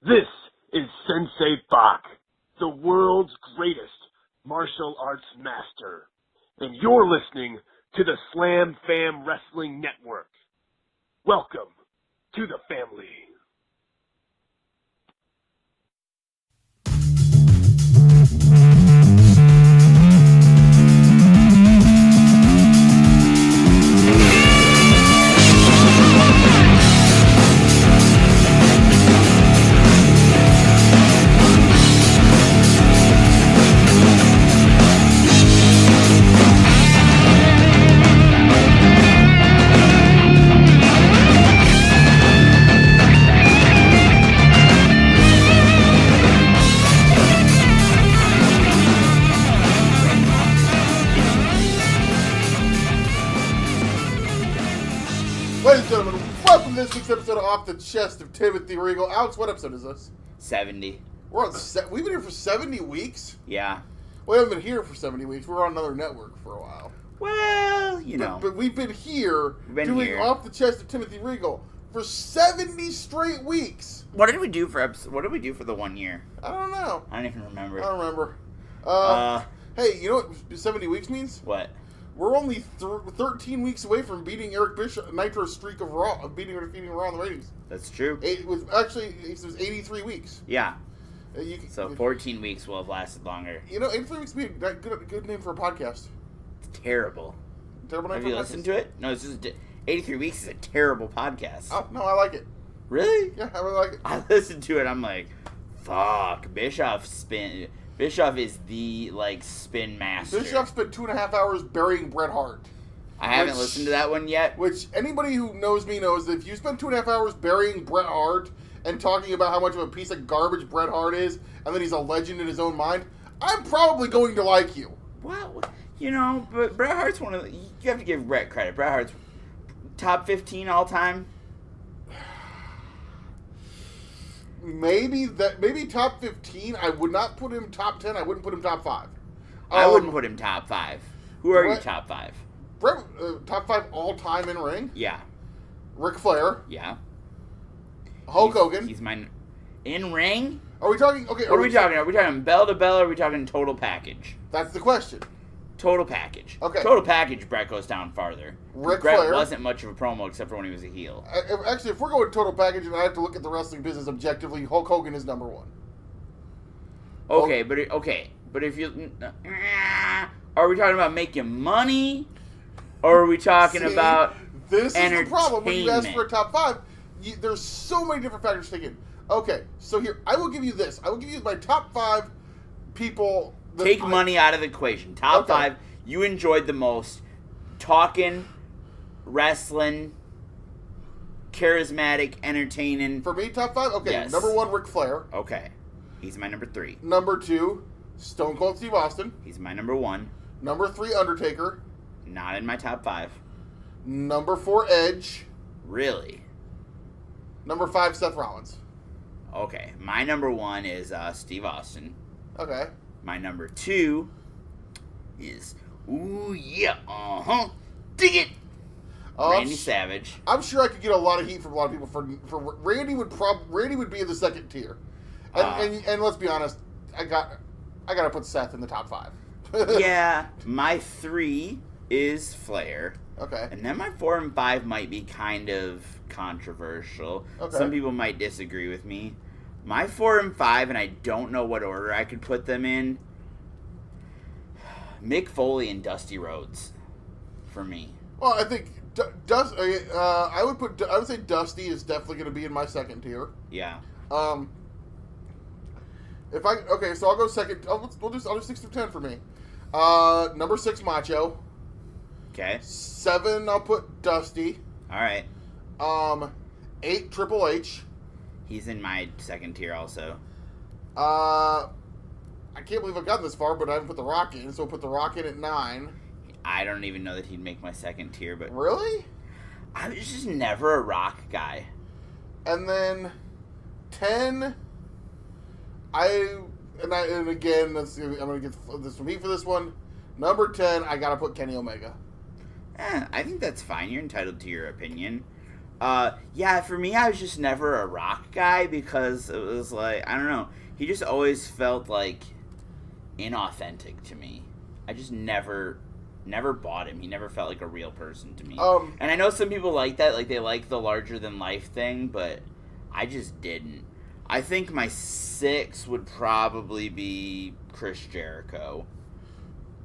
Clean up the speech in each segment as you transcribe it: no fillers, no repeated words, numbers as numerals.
This is Sensei Bach, the world's greatest martial arts master. And you're listening to the Slam Fam Wrestling Network. Welcome to the family. Ladies and gentlemen, welcome to this week's episode of Off the Chest of Timothy Regal. Alex, what episode is this? 70. We've been here for 70 weeks? Yeah. We haven't been here for 70 weeks. We were on another network for a while. Well, you know. But we've been here doing here. Off the Chest of Timothy Regal for 70 straight weeks. What did we do for the 1 year? I don't know. I don't even remember. I don't remember. Hey, you know what 70 weeks means? What? We're only 13 weeks away from beating Eric Bischoff, Nitro's streak of Raw, of defeating Raw in the ratings. That's true. It was 83 weeks. Yeah. So 14 weeks will have lasted longer. You know, 83 weeks would be a good name for a podcast. It's terrible. Terrible name have for a you podcast. listened to it? No, it's just 83 weeks is a terrible podcast. Oh, no, I like it. Really? Yeah, I really like it. I listened to it. I'm like, fuck. Bischoff is the, spin master. Bischoff spent 2.5 hours burying Bret Hart. I haven't listened to that one yet. Which, anybody who knows me knows that if you spend 2.5 hours burying Bret Hart and talking about how much of a piece of garbage Bret Hart is, and that he's a legend in his own mind, I'm probably going to like you. Well, you know, but Bret Hart's one of the... You have to give Bret credit. Bret Hart's top 15 all time. Maybe top 15. I would not put him top 10. I wouldn't put him top 5. I wouldn't put him top 5. Who are your top 5? Bret, top 5 all time in ring. Yeah. Ric Flair. Yeah. Hulk Hogan. He's my in ring. Are we talking? Okay. What are we talking? Are we talking bell to bell? Or are we talking total package? That's the question. Total package. Okay. Total package. Bret goes down farther. Ric Bret Flair wasn't much of a promo except for when he was a heel. Actually, if we're going total package and I have to look at the wrestling business objectively, Hulk Hogan is number 1. Okay, but if you are we talking about making money, or are we talking about this is entertainment? the problem when you ask for a top 5. There's so many different factors to take in. Okay, so here I will give you this. I will give you my top 5 people. Take money out of the equation. Top 5 you enjoyed the most. Talking, wrestling, charismatic, entertaining. For me, top 5? Okay, yes. Number 1, Ric Flair. Okay. He's my number 3. Number 2, Stone Cold Steve Austin. He's my number 1. Number 3, Undertaker. Not in my top 5. Number 4, Edge. Really? Number 5, Seth Rollins. Okay. My number 1 is Steve Austin. Okay. My number 2 is, dig it, Randy Savage. I'm sure I could get a lot of heat from a lot of people for Randy would be in the second tier, and let's be honest, I gotta put Seth in the top 5. Yeah, my 3 is Flair. Okay. And then my 4 and 5 might be kind of controversial. Okay. Some people might disagree with me. My 4 and 5, and I don't know what order I could put them in. Mick Foley and Dusty Rhodes, for me. Well, I think I would say Dusty is definitely going to be in my second tier. Yeah. So I'll go second. I'll do 6 through 10 for me. Number 6, Macho. Okay. 7, I'll put Dusty. All right. 8, Triple H. He's in my second tier also. I can't believe I've gotten this far, but I haven't put The Rock in, so I'll put The Rock in at 9. I don't even know that he'd make my second tier, but... Really? I was just never a Rock guy. And then 10, and again, I'm going to get this from me for this one. Number 10, I got to put Kenny Omega. I think that's fine. You're entitled to your opinion. Yeah, for me, I was just never a Rock guy because it was like, I don't know. He just always felt like inauthentic to me. I just never bought him. He never felt like a real person to me. And I know some people like that, like they like the larger than life thing, but I just didn't. I think my 6 would probably be Chris Jericho.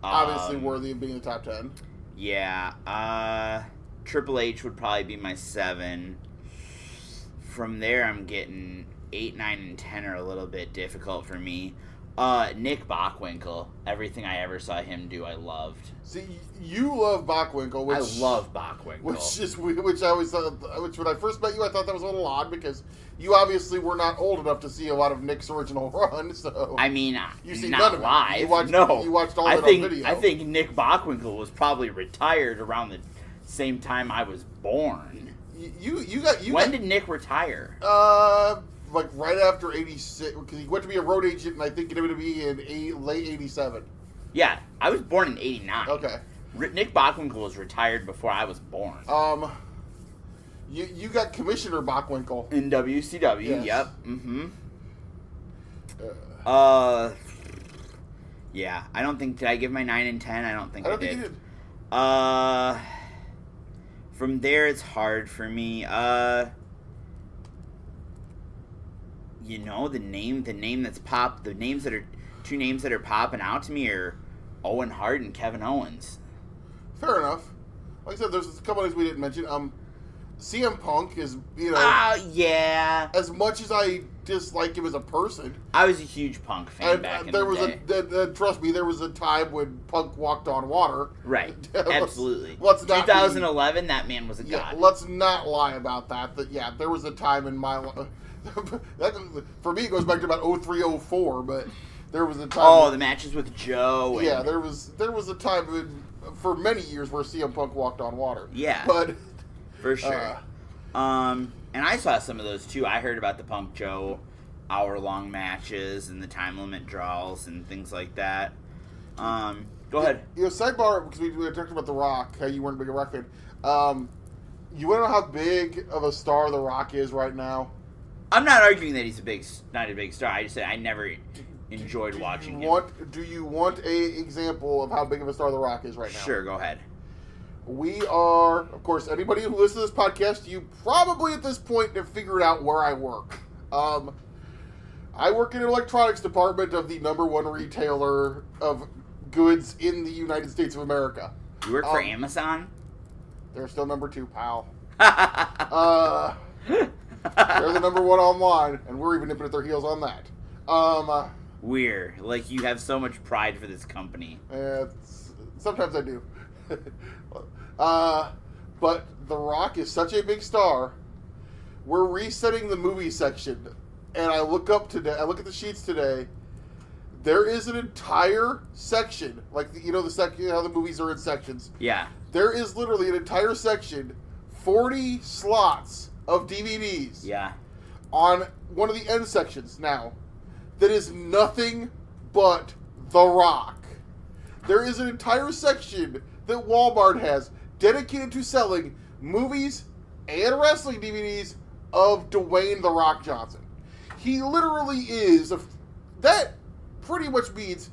Obviously worthy of being in the top 10. Yeah. Triple H would probably be my 7. From there, I'm getting 8, 9, and 10 are a little bit difficult for me. Nick Bockwinkel. Everything I ever saw him do, I loved. See, you love Bockwinkel, which I love Bockwinkel. Which I always thought, which when I first met you, I thought that was a little odd because you obviously were not old enough to see a lot of Nick's original run. So I mean, you see not none of live. It. You watched, no, you watched all of it on video. I think Nick Bockwinkel was probably retired around the same time I was born. When did Nick retire? Like right after 86, because he went to be a road agent, and I think it would be in late 87. Yeah, I was born in 89. Okay. Nick Bockwinkel was retired before I was born. You got Commissioner Bockwinkel. In WCW, yes. Yep. Mm-hmm. Yeah, I don't think, did I give my 9 and 10? I don't think I did. Think you did. From there, it's hard for me. You know, the name that's popped, the names that are, 2 names that are popping out to me are Owen Hart and Kevin Owens. Fair enough. Like I said, there's a couple of things we didn't mention. CM Punk is, yeah. As much as I dislike him as a person, I was a huge Punk fan back in the day. Trust me, there was a time when Punk walked on water. Right. Absolutely. Let's not 2011, that man was a god. Yeah, let's not lie about that. There was a time in my life. For me, it goes back to about 03, 04, but there was a time. The matches with Joe. Yeah, there was a time for many years where CM Punk walked on water. Yeah. But for sure. And I saw some of those too. I heard about the Punk Joe hour-long matches and the time limit draws and things like that. Go ahead. Sidebar, because we talked about The Rock, how you weren't a big Rock fan. You want to know how big of a star The Rock is right now? I'm not arguing that he's not a big star. I just said I never enjoyed watching him. Do you want a example of how big of a star The Rock is right now? Sure, go ahead. We are, of course, anybody who listens to this podcast, you probably at this point have figured out where I work. I work in an electronics department of the #1 retailer of goods in the United States of America. You work for Amazon? They're still #2, pal. They're the #1 online, and we're even nipping at their heels on that. Weird. Like, you have so much pride for this company. Sometimes I do. But The Rock is such a big star. We're resetting the movie section, and I look at the sheets today. There is an entire section, like the section, how the movies are in sections. Yeah. There is literally an entire section, 40 slots of DVDs. Yeah. On one of the end sections now, that is nothing but The Rock. There is an entire section that Walmart has dedicated to selling movies and wrestling DVDs of Dwayne The Rock Johnson. He literally is that pretty much means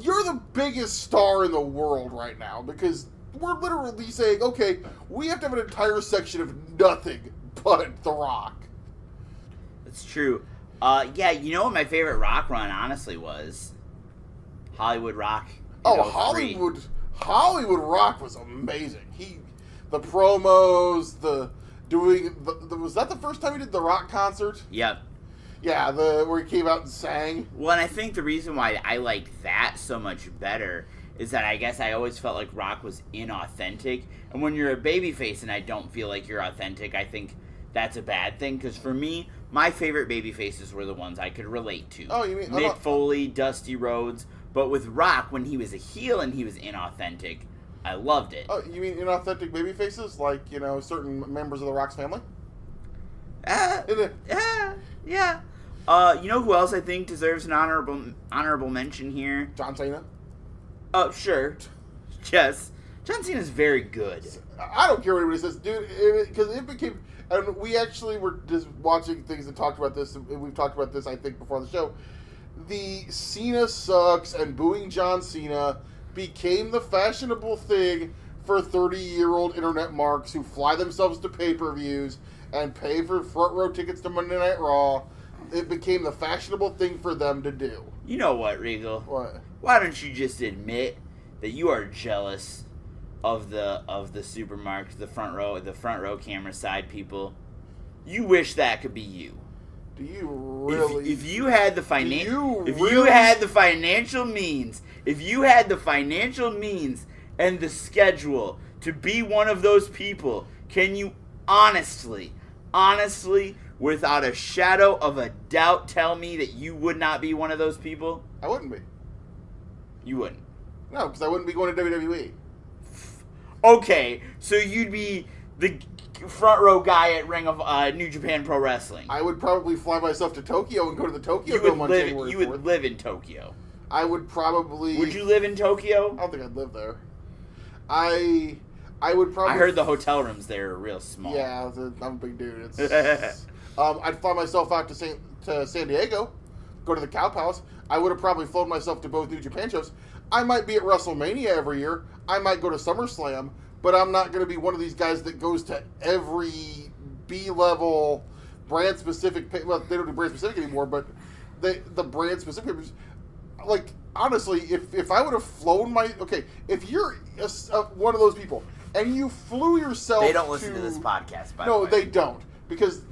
you're the biggest star in the world right now, because we're literally saying, okay, we have to have an entire section of nothing but The Rock. That's true. Yeah, you know what my favorite Rock run honestly was? Hollywood Rock. Hollywood Rock was amazing. The promos, was that the first time he did the Rock concert? Yep. Yeah, where he came out and sang. Well, and I think the reason why I like that so much better is that I guess I always felt like Rock was inauthentic. And when you're a babyface and I don't feel like you're authentic, I think that's a bad thing. Because for me, my favorite babyfaces were the ones I could relate to. Oh, you mean Mick Foley, Dusty Rhodes. But with Rock, when he was a heel and he was inauthentic, I loved it. Oh, you mean inauthentic babyfaces? Like, certain members of the Rock's family? Yeah. You know who else I think deserves an honorable mention here? John Cena? Oh, sure. Yes. John Cena's very good. I don't care what anybody says, dude, because it became... And we actually were just watching things and talked about this, and we've talked about this, I think, before the show. The Cena sucks and booing John Cena became the fashionable thing for 30-year-old internet marks who fly themselves to pay-per-views and pay for front row tickets to Monday Night Raw. It became the fashionable thing for them to do. You know what, Regal? What? Why don't you just admit that you are jealous of the supermarket, the front row camera side people? You wish that could be you. Do you really? If you had the financial means, and the schedule to be one of those people, can you honestly, without a shadow of a doubt, tell me that you would not be one of those people? I wouldn't be. You wouldn't. No, because I wouldn't be going to WWE. Okay, so you'd be the front row guy at New Japan Pro Wrestling. I would probably fly myself to Tokyo and go to the Tokyo Dome on January 4th. You would live in Tokyo. I would probably... Would you live in Tokyo? I don't think I'd live there. I would probably... I heard the hotel rooms there are real small. Yeah, I'm a big dude. I'd fly myself out to San Diego, go to the Cow Palace. I would have probably flown myself to both New Japan shows. I might be at WrestleMania every year. I might go to SummerSlam, but I'm not going to be one of these guys that goes to every B-level brand-specific... Well, they don't do brand-specific anymore, but the brand-specific... Like, honestly, if I would have flown my... Okay, if you're one of those people, and you flew yourself They don't listen to this podcast, by the way. No, they don't. Because...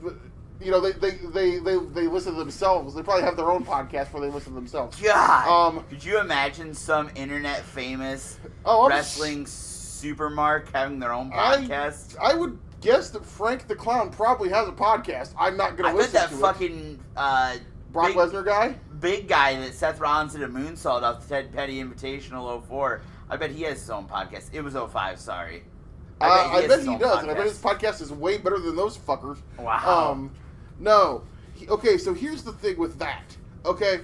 You know, they listen to themselves. They probably have their own podcast where they listen to themselves. God! Could you imagine some internet famous wrestling supermark having their own podcast? I would guess that Frank the Clown probably has a podcast. I'm not going to listen to it. I bet that fucking... Brock Lesnar guy? Big guy that Seth Rollins did a moonsault off the Ted Petty Invitational 04. I bet he has his own podcast. It was 05, sorry. I bet he does, and I bet his podcast is way better than those fuckers. Wow. No. Okay, so here's the thing with that. Okay?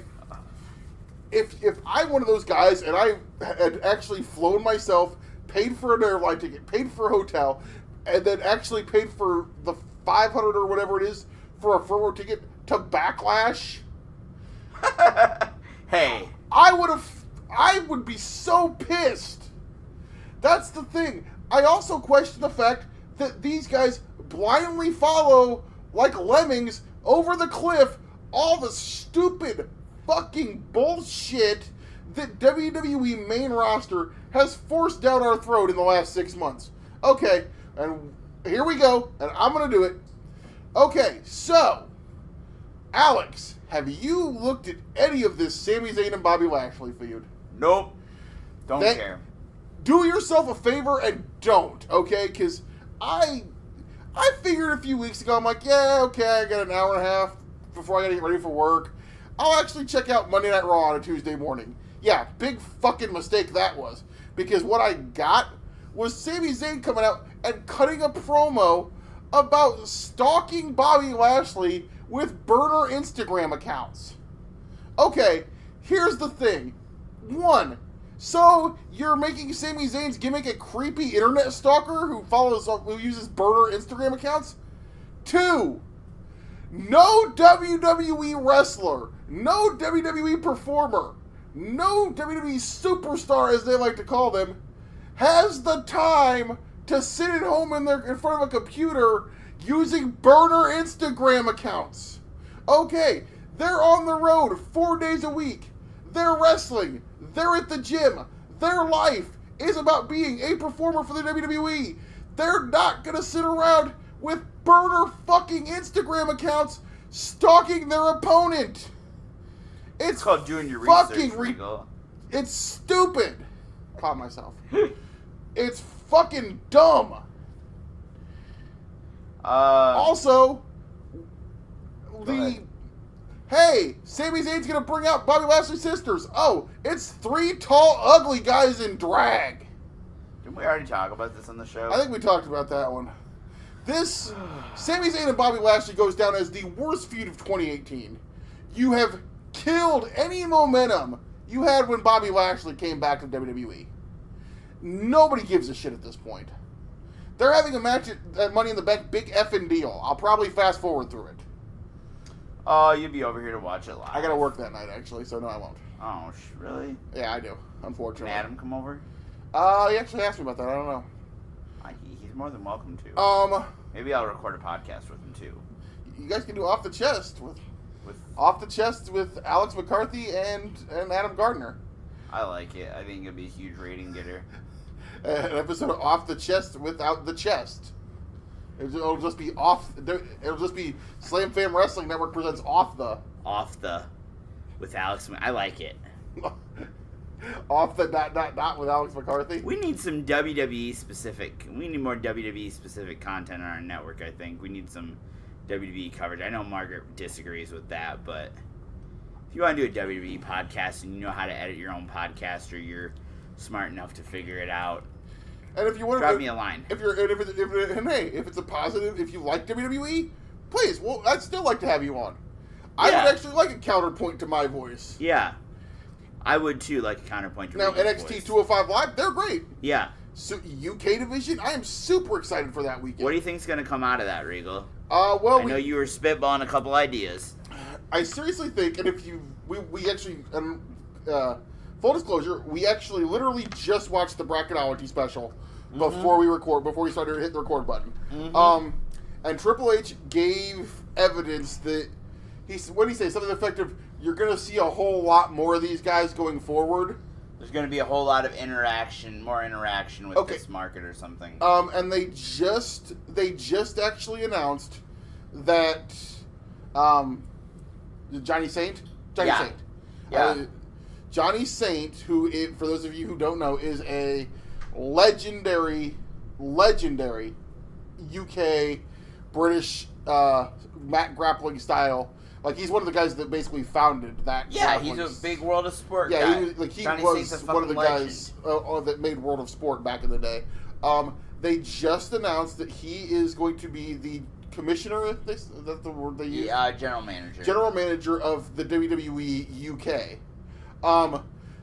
If I'm one of those guys and I had actually flown myself, paid for an airline ticket, paid for a hotel, and then actually paid for the $500 or whatever it is for a front row ticket to Backlash... Hey. I would be so pissed. That's the thing. I also question the fact that these guys blindly follow, like lemmings, over the cliff, all the stupid fucking bullshit that WWE main roster has forced down our throat in the last 6 months. Okay, and here we go, and I'm going to do it. Okay, so, Alex, have you looked at any of this Sami Zayn and Bobby Lashley feud? Nope. Don't care. Do yourself a favor and don't, okay? Because I figured a few weeks ago, I'm like, yeah, okay, I got an hour and a half before I got to get ready for work. I'll actually check out Monday Night Raw on a Tuesday morning. Yeah, big fucking mistake that was. Because what I got was Sami Zayn coming out and cutting a promo about stalking Bobby Lashley with burner Instagram accounts. Okay, here's the thing. 1, so you're making Sami Zayn's gimmick a creepy internet stalker who uses burner Instagram accounts? 2, no WWE wrestler, no WWE performer, no WWE superstar, as they like to call them, has the time to sit at home in front of a computer using burner Instagram accounts. Okay, they're on the road 4 days a week. They're wrestling. They're at the gym. Their life is about being a performer for the WWE. They're not going to sit around with burner fucking Instagram accounts stalking their opponent. It's called doing your fucking research. It's stupid. Caught myself. It's fucking dumb. Also, hey, Sami Zayn's gonna bring out Bobby Lashley's sisters. Oh, it's 3 tall, ugly guys in drag. Didn't we already talk about this on the show? I think we talked about that one. This, Sami Zayn and Bobby Lashley goes down as the worst feud of 2018. You have killed any momentum you had when Bobby Lashley came back to WWE. Nobody gives a shit at this point. They're having a match at Money in the Bank, big effing deal. I'll probably fast forward through it. Oh, you'd be over here to watch it live. I gotta work that night, actually, so no, I won't. Oh, really? Yeah, I do, unfortunately. Can Adam come over? He actually asked me about that, I don't know. He's more than welcome to. Maybe I'll record a podcast with him, too. You guys can do Off the Chest with Alex McCarthy and Adam Gardner. I like it. I think it'd be a huge rating getter. An episode of Off the Chest without the chest. It'll just be It'll just be Slam Fam Wrestling Network presents Off the with Alex. I like it. Off the ... with Alex McCarthy. We need some WWE specific. We need more WWE specific content on our network. I think we need some WWE coverage. I know Margaret disagrees with that, but if you want to do a WWE podcast and you know how to edit your own podcast, or you're smart enough to figure it out, and if you want, drop me a line. If it's a positive, if you like WWE, please. Well, I'd still like to have you on. I would actually like a counterpoint to my voice. Yeah, I would too, like a counterpoint to now Regal's NXT voice. 205 Live. They're great. Yeah. So UK division, I am super excited for that weekend. What do you think's going to come out of that, Regal? Well, I know you were spitballing a couple ideas. I seriously think, and if we actually, full disclosure, we actually literally just watched the Bracketology special before we started to hit the record button. And Triple H gave evidence that what did he say? Something effective. You're going to see a whole lot more of these guys going forward. There's going to be a whole lot of more interaction with this market or something. And they just actually announced that Johnny Saint? Saint. Yeah. Johnny Saint, who, for those of you who don't know, is a legendary UK British mat grappling style. Like, he's one of the guys that basically founded that. Yeah, he's a big World of Sport guy. He was one of the guys that made World of Sport back in the day. They just announced that he is going to be the commissioner. Is that the word they use? Yeah, general manager. General manager of the WWE UK.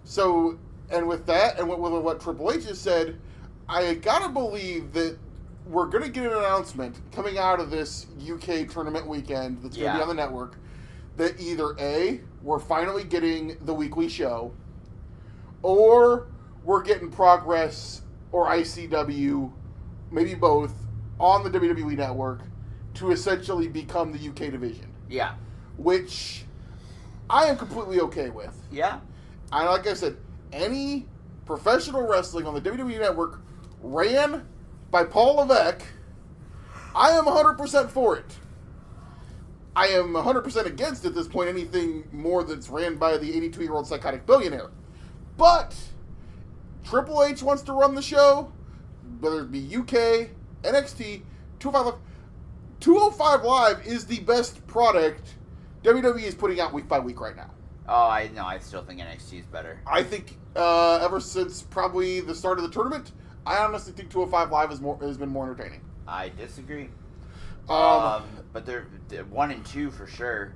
So, and with that, and with what Triple H has said, I gotta believe that we're gonna get an announcement coming out of this UK tournament weekend that's gonna be on the network, that either A, we're finally getting the weekly show, or we're getting Progress or ICW, maybe both, on the WWE network to essentially become the UK division. Yeah. Which I am completely okay with. Yeah. And like I said, any professional wrestling on the WWE network ran by Paul Levesque, I am 100% for it. I am 100% against, at this point, anything more that's ran by the 82-year-old psychotic billionaire. But Triple H wants to run the show, whether it be UK, NXT, 205 Live. 205 Live is the best product WWE is putting out week by week right now. Oh, I still think NXT is better. I think ever since probably the start of the tournament, I honestly think 205 Live has been more entertaining. I disagree. But they're 1 and 2 for sure.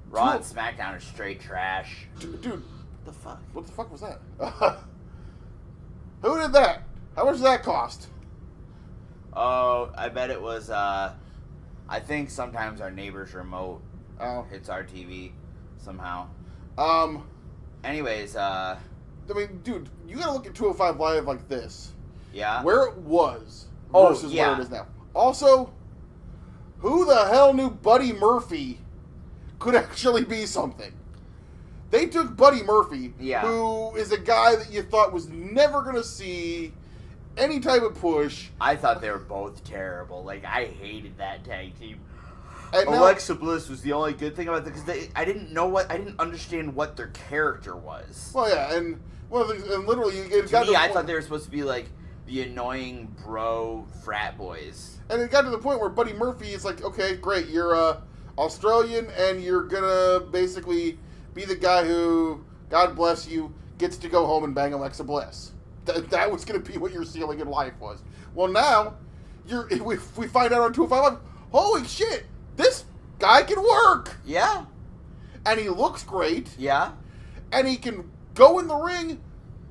Raw and SmackDown are straight trash. Dude, the fuck? What the fuck was that? Who did that? How much did that cost? Oh, I bet it was. I think sometimes our neighbor's remote hits our TV somehow. Anyways, I mean, dude, you gotta look at 205 Live like this. Yeah. Where it was versus where it is now. Also, who the hell knew Buddy Murphy could actually be something? They took Buddy Murphy, who is a guy that you thought was never gonna see any type of push. I thought they were both terrible. Like, I hated that tag team. And Alexa Bliss was the only good thing about it, because I didn't understand what their character was. Well, yeah, and one of the things, and literally, I thought they were supposed to be like the annoying bro frat boys. And it got to the point where Buddy Murphy is like, okay, great, you're Australian, and you're gonna basically be the guy who, God bless you, gets to go home and bang Alexa Bliss. That was going to be what your ceiling in life was. Well, now, we find out on 205 Live, holy shit, this guy can work! Yeah. And he looks great. Yeah. And he can go in the ring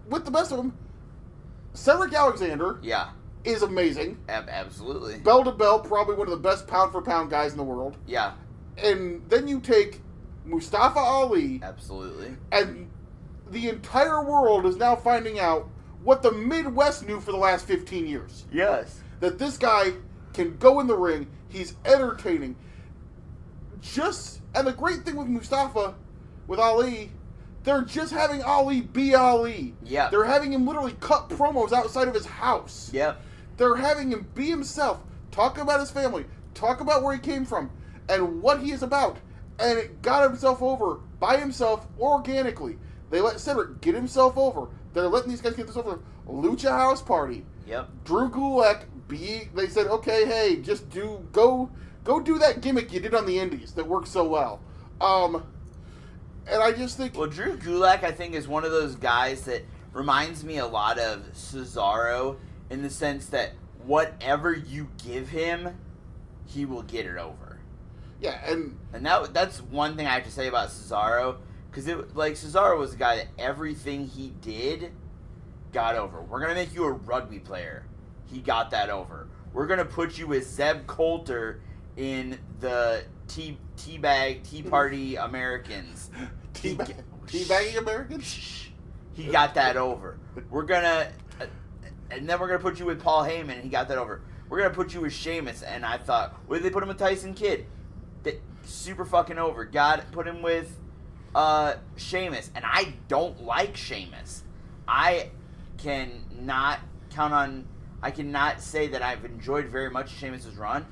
with the best of them. Cedric Alexander Yeah. is amazing. Absolutely. Bell to bell, probably one of the best pound-for-pound guys in the world. Yeah. And then you take Mustafa Ali. Absolutely. And the entire world is now finding out what the Midwest knew for the last 15 years. Yes. That this guy can go in the ring. He's entertaining. And the great thing with Mustafa, with Ali, they're just having Ali be Ali. Yeah. They're having him literally cut promos outside of his house. Yep. They're having him be himself, talk about his family, talk about where he came from, and what he is about. And it got himself over by himself organically. They let Cedric get himself over. They're letting these guys get themselves over. Lucha House Party. Yep. Drew Gulak, they said, okay, hey, just go do that gimmick you did on the Indies that worked so well. And I just think... Well, Drew Gulak, I think, is one of those guys that reminds me a lot of Cesaro in the sense that whatever you give him, he will get it over. Yeah, and that's one thing I have to say about Cesaro, because Cesaro was a guy that everything he did got over. We're going to make you a rugby player. He got that over. We're going to put you as Zeb Coulter in the Tea Party Americans. Teabagging Americans? He got that over. We're going to... and then we're going to put you with Paul Heyman, and he got that over. We're going to put you with Sheamus, and I thought, what did they put him with Tyson Kidd? Super fucking over. Put him with Sheamus, and I don't like Sheamus. I cannot say that I've enjoyed very much Sheamus' run.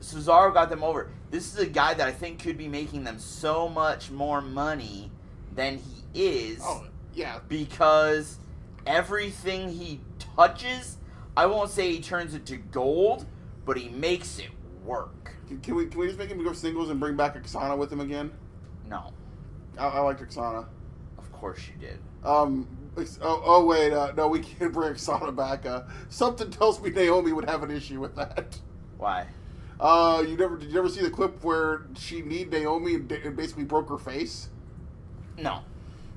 Cesaro got them over. This is a guy that I think could be making them so much more money than he is. Oh, yeah. Because everything he touches, I won't say he turns it to gold, but he makes it work. Can we just make him go singles and bring back Oksana with him again? No. I liked Oksana. Of course you did. Wait, no, we can't bring Oksana back. Something tells me Naomi would have an issue with that. Why? Did you ever see the clip where she kneed Naomi and basically broke her face? No.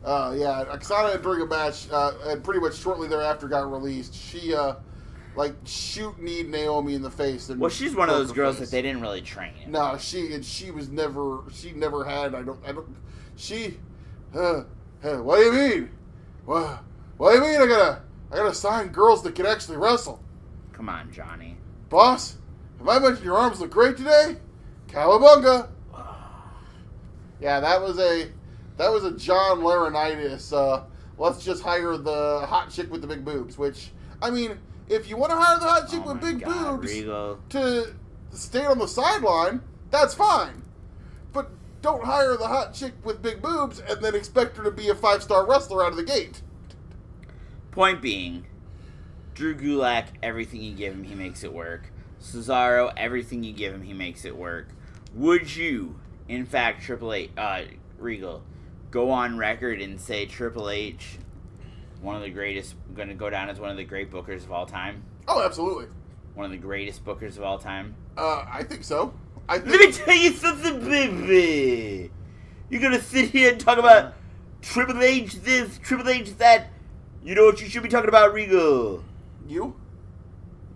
Yeah, Oksana during a match, and pretty much shortly thereafter got released. She, shoot-kneed Naomi in the face. And she's one of those girls that they didn't really train. No, she never had, what do you mean? What do you mean I gotta sign girls that can actually wrestle? Come on, Johnny. Boss, have I mentioned your arms look great today? Cowabunga! Yeah, that was a John Laurinaitis, let's just hire the hot chick with the big boobs, which, I mean, if you want to hire the hot chick with big boobs Regal. to stay on the sideline, that's fine. But don't hire the hot chick with big boobs and then expect her to be a 5-star wrestler out of the gate. Point being, Drew Gulak, everything you give him, he makes it work. Cesaro, everything you give him, he makes it work. Would you, in fact, Regal, go on record and say Triple H, one of the greatest, going to go down as one of the great bookers of all time? Oh, absolutely. One of the greatest bookers of all time? I think so. Let me tell you something, baby. You're going to sit here and talk about Triple H this, Triple H that. You know what you should be talking about, Regal? You?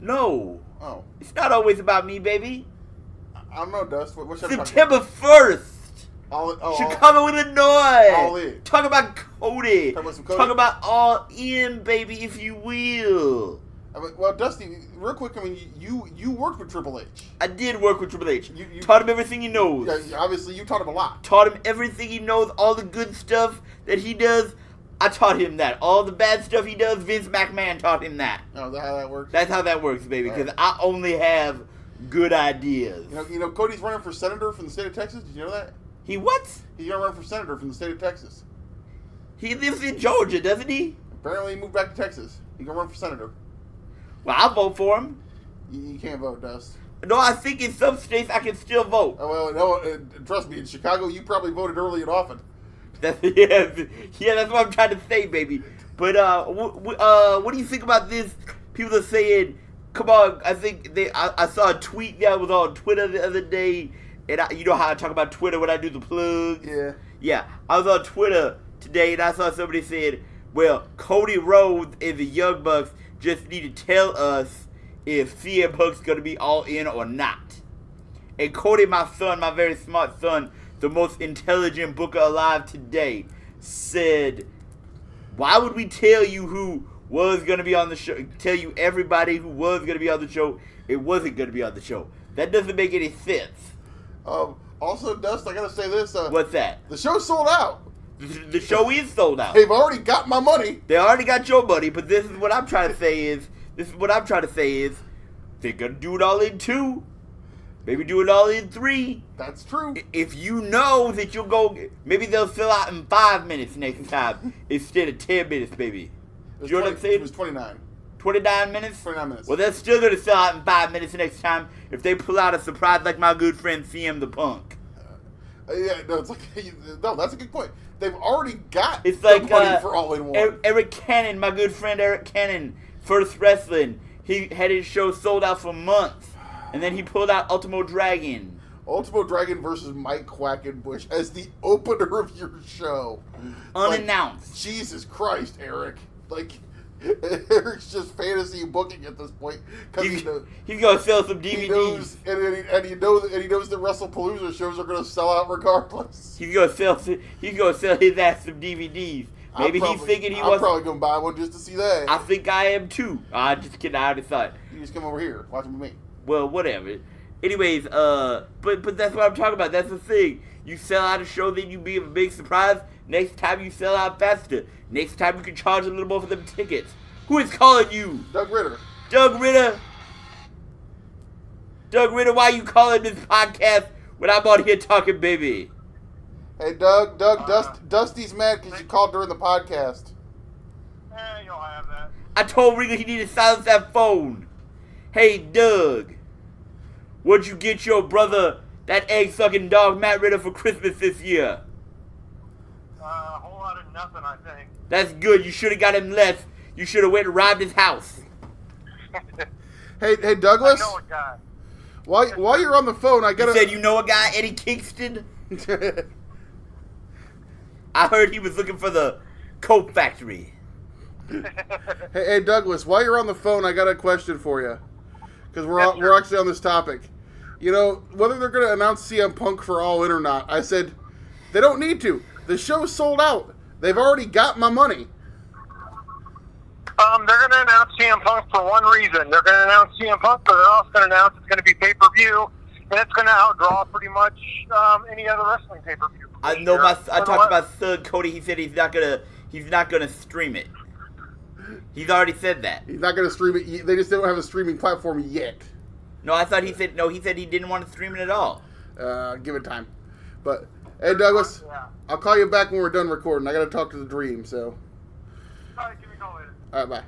No. Oh. It's not always about me, baby. I don't know, Dust. What should I talk September 1st. Chicago, Illinois. All in. Talk about Cody. Talk about some Cody. Talk about All In, baby, if you will. Well, Dusty, real quick, I mean, you worked with Triple H. I did work with Triple H. You taught him everything he knows. Yeah, obviously, you taught him a lot. Taught him everything he knows, all the good stuff that he does. I taught him that. All the bad stuff he does, Vince McMahon taught him that. Oh, is that how that works? That's how that works, baby, because I only have good ideas. You know, Cody's running for senator from the state of Texas. Did you know that? He what? He's going to run for senator from the state of Texas. He lives in Georgia, doesn't he? Apparently he moved back to Texas. He's going to run for senator. Well, I'll vote for him. You can't vote, Dust. No, I think in some states I can still vote. Oh, well, no, trust me, in Chicago, you probably voted early and often. Yeah, that's what I'm trying to say, baby. But what do you think about this? People are saying, come on, I saw a tweet that was on Twitter the other day, and you know how I talk about Twitter when I do the plugs? Yeah. Yeah, I was on Twitter today, and I saw somebody said, well, Cody Rhodes and the Young Bucks just need to tell us if CM Punk's gonna be all in or not. And Cody, my son, my very smart son, the most intelligent booker alive today, said, why would we tell you who was going to be on the show, tell you everybody who was going to be on the show, it wasn't going to be on the show? That doesn't make any sense. Also, Dust, I gotta say this. What's that? The show's sold out. The show is sold out. They've already got my money. They already got your money, but this is what I'm trying to say is, they're going to do it all in 2. Maybe do it all in 3. That's true. If you know that you'll go, maybe they'll sell out in 5 minutes next time instead of 10 minutes, maybe. You know what I'm saying? It was 29. 29 minutes? 29 minutes. Well, they're still going to sell out in 5 minutes next time if they pull out a surprise like my good friend CM the Punk. Yeah, no, it's like, no, that's a good point. They've already got It's like the money for All in One. Eric Cannon, my good friend Eric Cannon, First Wrestling. He had his show sold out for months. And then he pulled out Ultimo Dragon. Ultimo Dragon versus Mike Quackenbush as the opener of your show. Unannounced. Like, Jesus Christ, Eric. Like, Eric's just fantasy booking at this point. He's going to sell some DVDs. He knows, and he knows that WrestlePalooza shows are going to sell out regardless. He's going to sell his ass some DVDs. Maybe he's thinking I'm probably going to buy one just to see that. I think I am too. Just kidding. I already thought. You just come over here. Watch it with me. Well, whatever. Anyways, but that's what I'm talking about. That's the thing. You sell out a show, then you be a big surprise. Next time you sell out faster. Next time you can charge a little more for them tickets. Who is calling you? Doug Ritter. Doug Ritter? Doug Ritter, why you calling this podcast when I'm on here talking, baby? Hey, Doug, Dusty's mad because you called during the podcast. You'll have that. I told Regal he needed to silence that phone. Hey, Doug. What'd you get your brother, that egg-sucking dog Matt Ritter, for Christmas this year? A whole lot of nothing, I think. That's good. You should have got him less. You should have went and robbed his house. Hey, Douglas. I know a guy. While you're on the phone, I gotta. You said you know a guy, Eddie Kingston? I heard he was looking for the Coke factory. Hey, Douglas. While you're on the phone, I got a question for you. Because we're actually on this topic. You know, whether they're going to announce CM Punk for All In or not, I said, they don't need to. The show's sold out. They've already got my money. They're going to announce CM Punk for one reason. They're going to announce CM Punk, but they're also going to announce it's going to be pay-per-view, and it's going to outdraw pretty much any other wrestling pay-per-view. I know. I talked about Thug Cody. He said he's not gonna stream it. He's already said that. He's not going to stream it. They just don't have a streaming platform yet. No, I thought he said no. He said he didn't want to stream it at all. Give it time. But hey, Douglas, I'll call you back when we're done recording. I got to talk to the Dream. So. All right, give me a call later. All right, bye.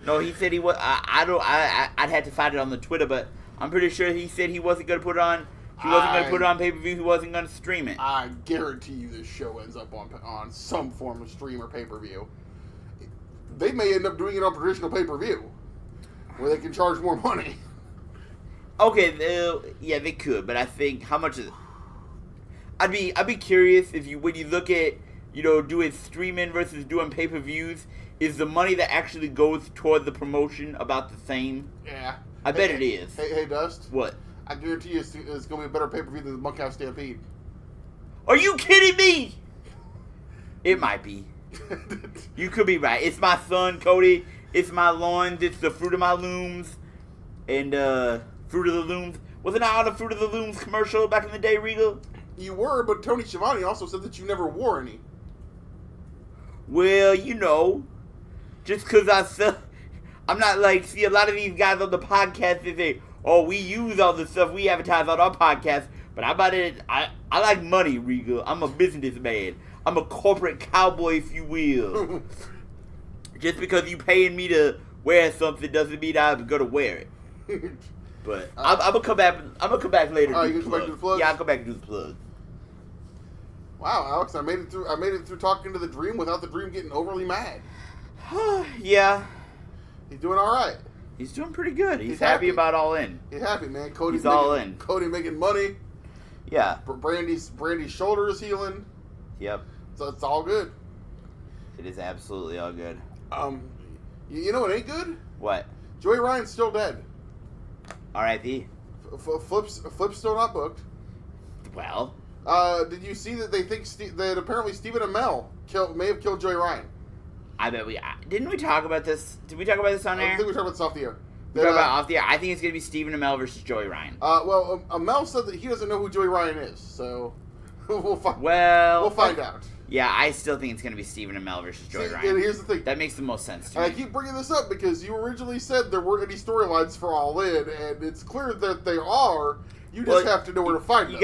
No, he said he was. I'd have to find it on the Twitter, but I'm pretty sure he said he wasn't going to put it on. He wasn't going to put it on pay-per-view. He wasn't going to stream it. I guarantee you this show ends up on some form of stream or pay-per-view. They may end up doing it on traditional pay-per-view, where they can charge more money. Okay, yeah, they could, but I think how much is it? I'd be curious if when you look at doing streaming versus doing pay-per-views, is the money that actually goes toward the promotion about the same? Yeah, I bet it is. Hey, Dust. What? I guarantee you it's going to be a better pay-per-view than the Bunkhouse Stampede. Are you kidding me? It might be. You could be right. It's my son, Cody. It's my loins. It's the fruit of my looms. And, Fruit of the Looms. Wasn't I on a Fruit of the Looms commercial back in the day, Regal? You were, but Tony Schiavone also said that you never wore any. Well, just because I'm not like, see, a lot of these guys on the podcast, they say, oh, we use all the stuff we advertise on our podcast, but I like money, Regal. I'm a businessman. I'm a corporate cowboy, if you will. Just because you paying me to wear something doesn't mean I'm gonna wear it. But I'm gonna come back. I'm gonna come back later. You gonna come back to the plugs? Yeah, I'll come back and do the plug. Wow, Alex, I made it through talking to the Dream without the Dream getting overly mad. Yeah. He's doing all right. He's doing pretty good. He's happy about All In. He's happy, man. He's all in. Cody making money. Yeah. Brandy's shoulder is healing. Yep. So it's all good. It is absolutely all good. You know what ain't good? What? Joey Ryan's still dead. R.I.P. Flip's still not booked. Well, did you see that they think that apparently Stephen Amell may have killed Joey Ryan? I bet didn't we talk about this? Did we talk about this on air? I think we talked about this off the air. We talked about off the air. I think it's gonna be Stephen Amell versus Joey Ryan. Well, Amell said that he doesn't know who Joey Ryan is, so we'll find out. Yeah, I still think it's going to be Stephen Amell versus Joey Ryan. And here's the thing. That makes the most sense to me. I keep bringing this up because you originally said there weren't any storylines for All In, and it's clear that they are. You just have to know where to find them.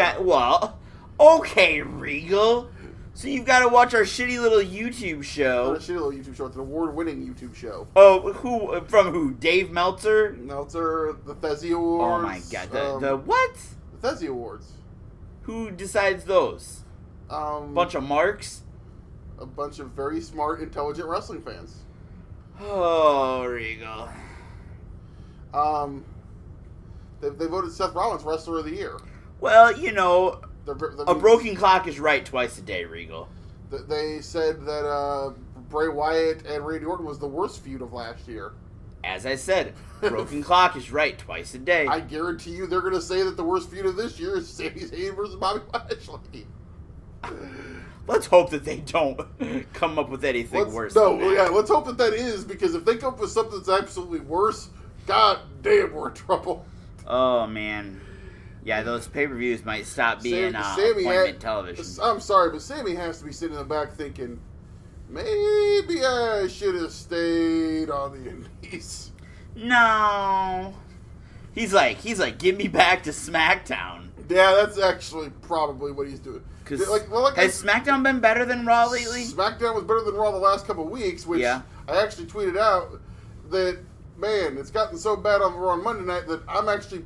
Okay, Regal. So you've got to watch our shitty little YouTube show. It's an award-winning YouTube show. Oh, who? Dave Meltzer? Meltzer, the Thezzy Awards. Oh my god, the what? The Thezzy Awards. Who decides those? Bunch of marks? A bunch of very smart, intelligent wrestling fans. Oh, Regal. They voted Seth Rollins Wrestler of the Year. Well, you know, a broken clock is right twice a day, Regal. They said that Bray Wyatt and Randy Orton was the worst feud of last year. As I said, broken clock is right twice a day. I guarantee you they're going to say that the worst feud of this year is Sami Zayn versus Bobby Lashley. Let's hope that they don't come up with anything worse than that. Yeah, let's hope that is, because if they come up with something that's absolutely worse, god damn, we're in trouble. Oh, man. Yeah, those pay-per-views might stop being appointment television. I'm sorry, but Sammy has to be sitting in the back thinking, maybe I should have stayed on the indies. No. He's like, give me back to SmackDown. Yeah, that's actually probably what he's doing. Has SmackDown been better than Raw lately? SmackDown was better than Raw the last couple of weeks, which I actually tweeted out that, man, it's gotten so bad on Monday night that I'm actually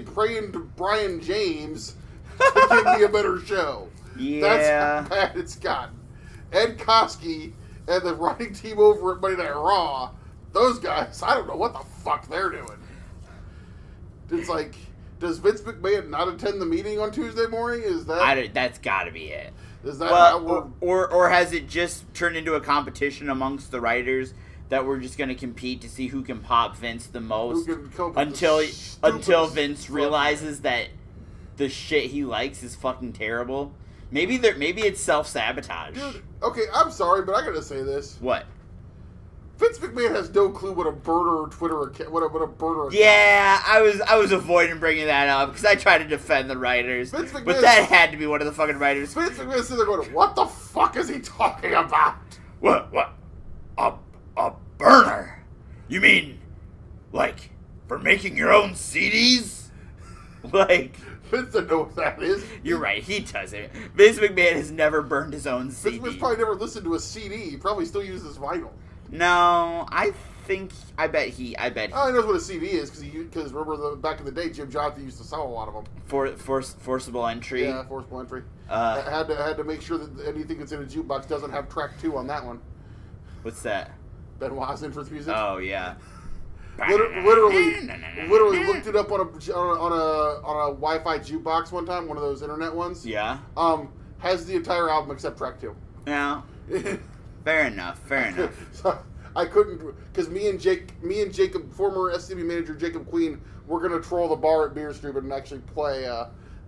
praying to Brian James to give me a better show. Yeah. That's how bad it's gotten. Ed Koskey and the writing team over at Monday Night Raw, those guys, I don't know what the fuck they're doing. It's like, does Vince McMahon not attend the meeting on Tuesday morning? That's got to be it. Is that or has it just turned into a competition amongst the writers that we're just going to compete to see who can pop Vince the most until Vince realizes that the shit he likes is fucking terrible? Maybe it's self-sabotage. Dude, okay, I'm sorry, but I gotta say this. What? Vince McMahon has no clue what a burner Twitter account, what a burner account. Yeah, I was avoiding bringing that up because I tried to defend the writers, but that had to be one of the fucking writers. Vince McMahon's sitting there going, "What the fuck is he talking about? What? A burner? You mean, like, for making your own CDs? Like." Vince doesn't know what that is. You're right, he doesn't. Vince McMahon has never burned his own CD. Vince probably never listened to a CD. He probably still uses vinyl. No, I bet he. Oh, he knows what a CD is because remember back in the day, Jim Johnson used to sell a lot of them. Forcible entry. Yeah, forcible entry. Had to make sure that anything that's in a jukebox doesn't have track 2 on that one. What's that? Benoit's entrance music. Oh yeah. Literally looked it up on a Wi-Fi jukebox one time, one of those internet ones. Yeah. Has the entire album except track 2. Yeah. Fair enough. So I couldn't, because me and Jacob, former SCB manager Jacob Queen, we're gonna troll the bar at Beer Street and actually play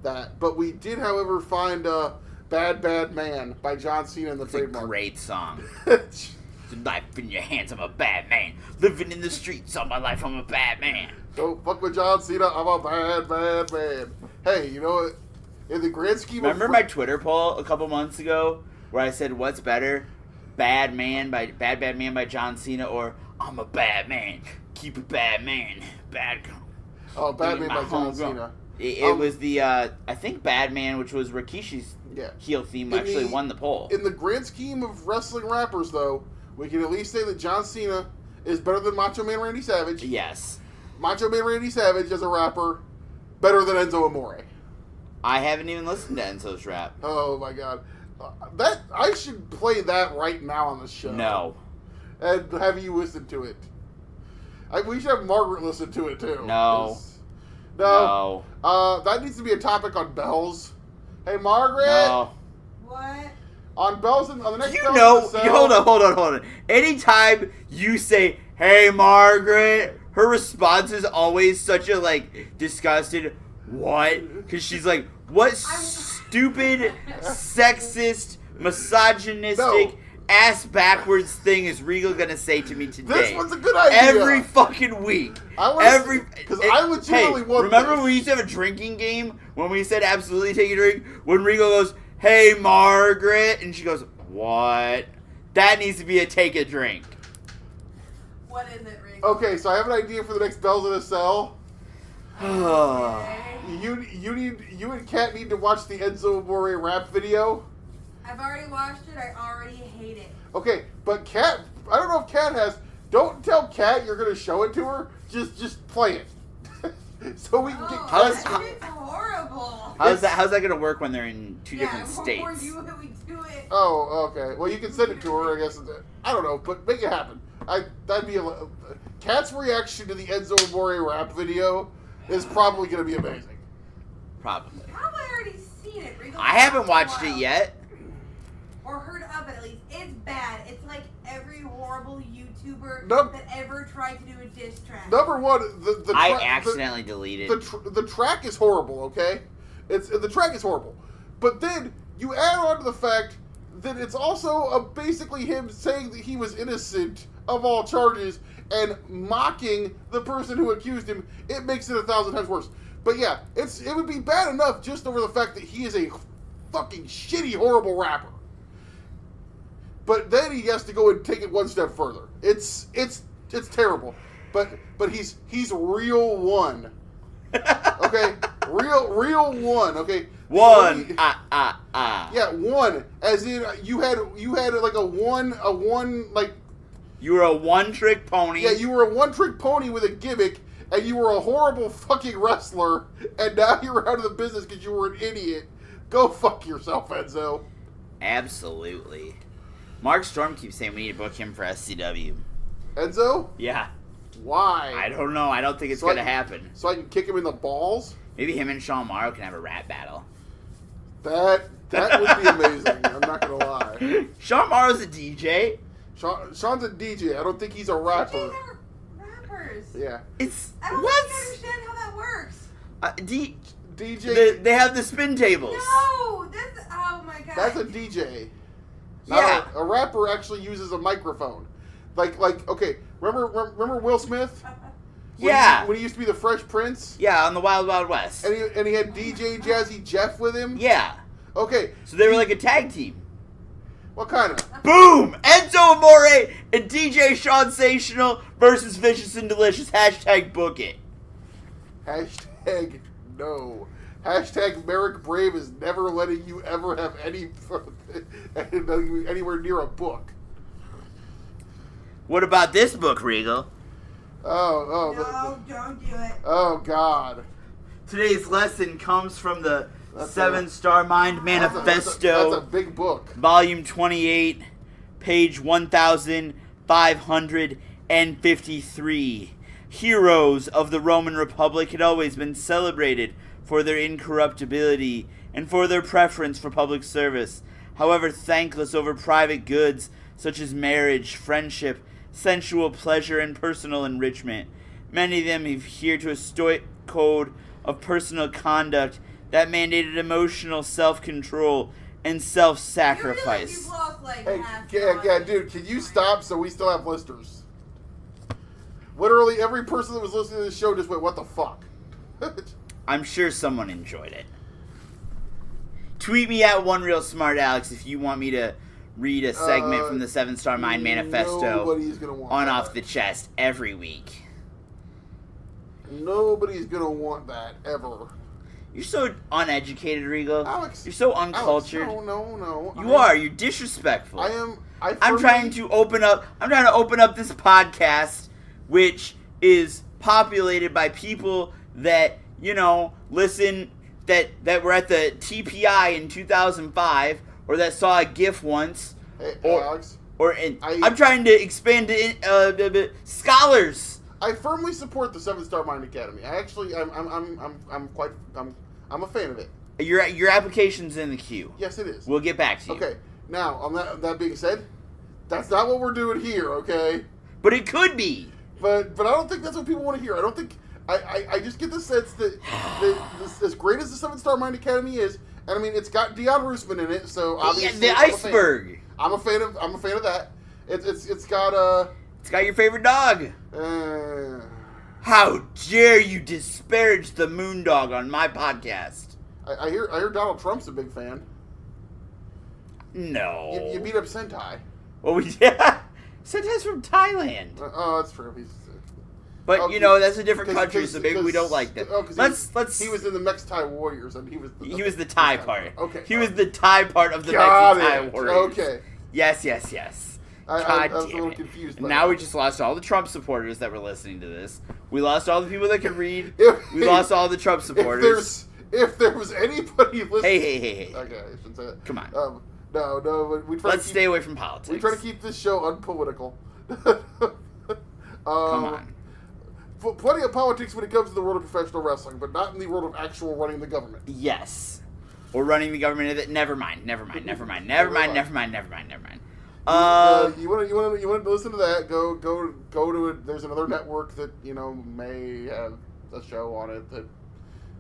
that. But we did, however, find "Bad Bad Man" by John Cena in the trademark. It's a great song. Life in your hands, I'm a bad man. Living in the streets all my life, I'm a bad man. Don't fuck with John Cena, I'm a bad, bad man. Hey, you know what? In the grand scheme of... Remember my Twitter poll a couple months ago where I said, what's better? Bad Man by John Cena or I'm a bad man. Keep it bad man. Bad... Oh, Bad Man by John Cena. It was the, I think Bad Man, which was Rikishi's heel theme, actually won the poll. In the grand scheme of wrestling rappers, though, we can at least say that John Cena is better than Macho Man Randy Savage. Yes. Macho Man Randy Savage as a rapper, better than Enzo Amore. I haven't even listened to Enzo's rap. Oh my god. I should play that right now on the show. No. And have you listen to it. We should have Margaret listen to it too. No. That needs to be a topic on bells. Hey Margaret. No. What? On the next You Bells know, in the Cell. hold on. Anytime you say, "Hey, Margaret," her response is always such a, like, disgusted, what? Because she's like, what stupid, sexist, misogynistic, ass-backwards thing is Regal going to say to me today? This one's a good idea. Every fucking week. Because I legitimately want remember this. when we used to have a drinking game when we said absolutely take a drink? When Regal goes, "Hey, Margaret," and she goes, "What?" That needs to be a take a drink. What is it, Regal? Okay, so I have an idea for the next Bells in the Cell. You and Kat need to watch the Enzo Amore rap video. I've already watched it. I already hate it. Okay, but Kat, I don't know if Kat has. Don't tell Kat you're gonna show it to her. Just play it, so we can get. How's- That shit's horrible. How's that going to work when they're in two different Before states? you we do it. Oh, okay. Well, you can send it to her, I guess. I don't know, but make it happen. That'd be Kat's reaction to the Enzo Amore rap video is probably gonna be amazing. Probably. How have I already seen it, Regal? I haven't watched it yet. Or heard of it at least. It's bad. It's like every horrible YouTuber Nope. that ever tried to do a diss track. Number one, the I tra- accidentally deleted. the track is horrible. Okay, the track is horrible, but then you add on to the fact that it's also basically him saying that he was innocent of all charges and mocking the person who accused him. It makes it 1,000 times worse. But yeah, it would be bad enough just over the fact that he is a fucking shitty, horrible rapper. But then he has to go and take it one step further. It's terrible. But he's real one. Okay? Real one, okay? One. Yeah, one. As in you had like a one like You were a one-trick pony. yeah, you were a one-trick pony with a gimmick, and you were a horrible fucking wrestler, and now you're out of the business because you were an idiot. Go fuck yourself, Enzo. Absolutely. Mark Storm keeps saying we need to book him for SCW. Enzo? Yeah. Why? I don't know. I don't think it's So going to I- happen. So I can kick him in the balls? Maybe him and Sean Morrow can have a rap battle. That would be amazing. I'm not gonna lie. Sean Morrow's a DJ. Sean's a DJ. I don't think he's a rapper. DJs are rappers. Yeah. It's I don't what? really understand how that works. DJ. They have the spin tables. No, that's oh my god. That's a DJ. Yeah. A rapper actually uses a microphone. Like okay. Remember Will Smith? Yeah. When he used to be the Fresh Prince? Yeah, on the Wild Wild West. And he had DJ Jazzy Jeff with him? Yeah. Okay. So they were like a tag team. What kind of? Boom! Enzo Amore and DJ Sean versus Vicious and Delicious. # book it. Hashtag no. Hashtag Merrick Brave is never letting you ever have anywhere near a book. What about this book, Regal? No, don't do it. Oh God. Today's lesson comes from the That's 7-Star Mind Manifesto. That's a big book. Volume 28, page 1553. Heroes of the Roman Republic had always been celebrated for their incorruptibility and for their preference for public service. However thankless over private goods such as marriage, friendship, sensual pleasure, and personal enrichment, many of them adhere to a stoic code of personal conduct that mandated emotional self-control and self-sacrifice. You've lost like Hey, half yeah, dude, can you stop so we still have listeners? Literally every person that was listening to this show just went, what the fuck? I'm sure someone enjoyed it. Tweet me at OneRealSmartAlex if you want me to read a segment from the 7-Star Mind Manifesto Nobody's gonna want on that. Off the Chest every week. Nobody's gonna want that ever. You're so uneducated, Regal. Alex, You're so uncultured. Alex, no. You are. You're disrespectful. I am. I'm trying to open up this podcast, which is populated by people that, listen, that were at the TPI in 2005, or that saw a GIF once. Hey, Alex. I'm trying to expand to scholars. I firmly support the 7-Star Mind Academy. I'm a fan of it. Your application's in the queue. Yes, it is. We'll get back to you. Okay. Now, on that being said, that's not what we're doing here, okay? But it could be. But I don't think that's what people want to hear. I don't think... I just get the sense that as great as the 7-Star Mind Academy is, and I mean, it's got Dion Roosman in it, so obviously... Yeah, the iceberg! I'm a fan of that. It's got It's got your favorite dog. How dare you disparage the Moondog on my podcast? I hear Donald Trump's a big fan. No. You beat up Sentai. Well, yeah. Sentai's from Thailand. Oh, that's true. But that's a different country, so maybe we don't like that. Let's. He was in the Mex Thai Warriors, and he was the Thai part. Okay. He was the Thai part of the Mex Thai Warriors. Okay. Yes. I was a little confused. Now we just lost all the Trump supporters that were listening to this. We lost all the people that could read. We lost all the Trump supporters. If there was anybody listening... Hey. Okay, I shouldn't say that. Come on. No, we try Let's stay away from politics. We try to keep this show unpolitical. Come on. Plenty of politics when it comes to the world of professional wrestling, but not in the world of actual running the government. Yes. Or running the government... Never mind. You want to listen to that? Go to it. There's another network that may have a show on it that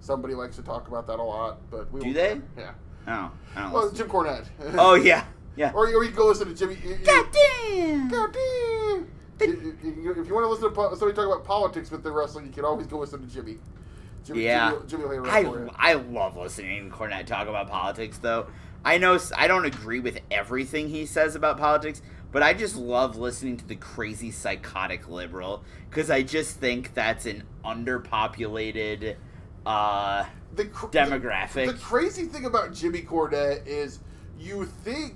somebody likes to talk about that a lot. But do they? Yeah. Oh, I don't well, listen. Jim Cornette. Oh yeah. Or you can go listen to Jimmy. Goddamn. If you want to listen to somebody talk about politics with the wrestling, you can always go listen to Jimmy. Jimmy I love listening to Cornette talk about politics, though. I know I don't agree with everything he says about politics, but I just love listening to the crazy psychotic liberal because I just think that's an underpopulated demographic. The crazy thing about Jimmy Cornette is you think,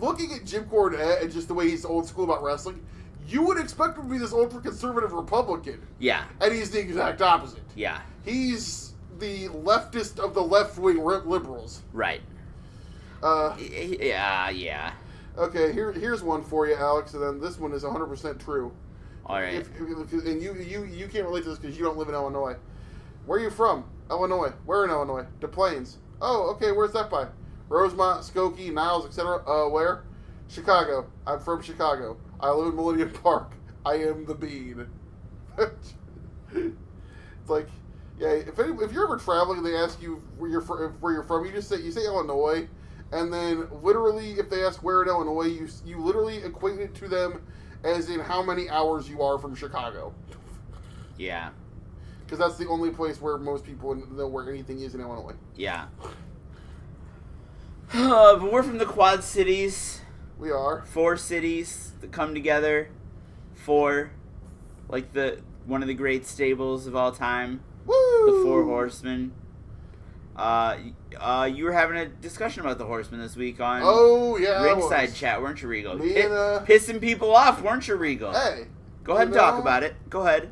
looking at Jim Cornette and just the way he's old school about wrestling, you would expect him to be this ultra-conservative Republican. Yeah. And he's the exact opposite. Yeah. He's the leftist of the left-wing liberals. Right. Yeah. Okay, here's one for you, Alex, and then this one is 100% true. All right. And you can't relate to this because you don't live in Illinois. Where are you from? Illinois. Where in Illinois? Des Plaines. Oh, okay, where's that by? Rosemont, Skokie, Niles, etc. Where? Chicago. I'm from Chicago. I live in Millennium Park. I am the Bean. It's like, yeah. If you're ever traveling and they ask you where you're from, you say Illinois, and then literally if they ask where in Illinois, you literally equate it to them as in how many hours you are from Chicago. Yeah. Because that's the only place where most people know where anything is in Illinois. Yeah. But we're from the Quad Cities. We are. 4 cities that come together. 4. Like one of the great stables of all time. Woo! The 4 Horsemen. You were having a discussion about the Horsemen this week on Ringside Chat, weren't you, Regal? Pissing people off, weren't you, Regal? Hey. Go ahead and talk about it. Go ahead.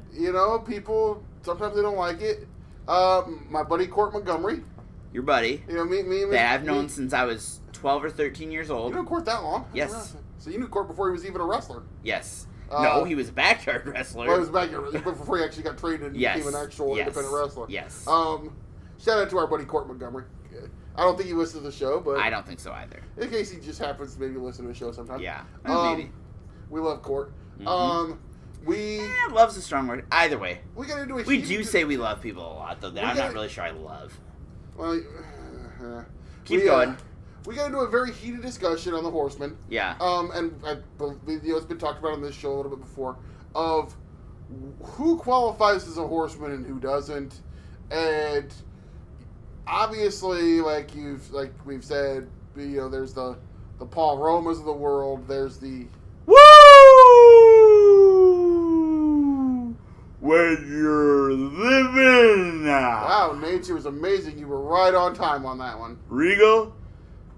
People, sometimes they don't like it. My buddy Court Montgomery. Your buddy. Me. That I've known since I was 12 or 13 years old. You knew Court that long? Yes. So you knew Court before he was even a wrestler? Yes. No, he was a backyard wrestler. Well, he was a backyard before he actually got trained and became an actual independent wrestler. Yes. Shout out to our buddy Court Montgomery. I don't think he listens to the show, but... I don't think so either. In case he just happens to maybe listen to the show sometime. Yeah, maybe. We love Court. Mm-hmm. Love's a strong word. Either way. We gotta do We do say we love people a lot, though. I'm not really sure I love. Well, Keep going. We got into a very heated discussion on the Horsemen. Yeah. And I believe it's been talked about on this show a little bit before of who qualifies as a Horseman and who doesn't, and obviously, like we've said, there's the Paul Romas of the world. There's the when you're living now. Wow, nature was amazing. You were right on time on that one. Regal,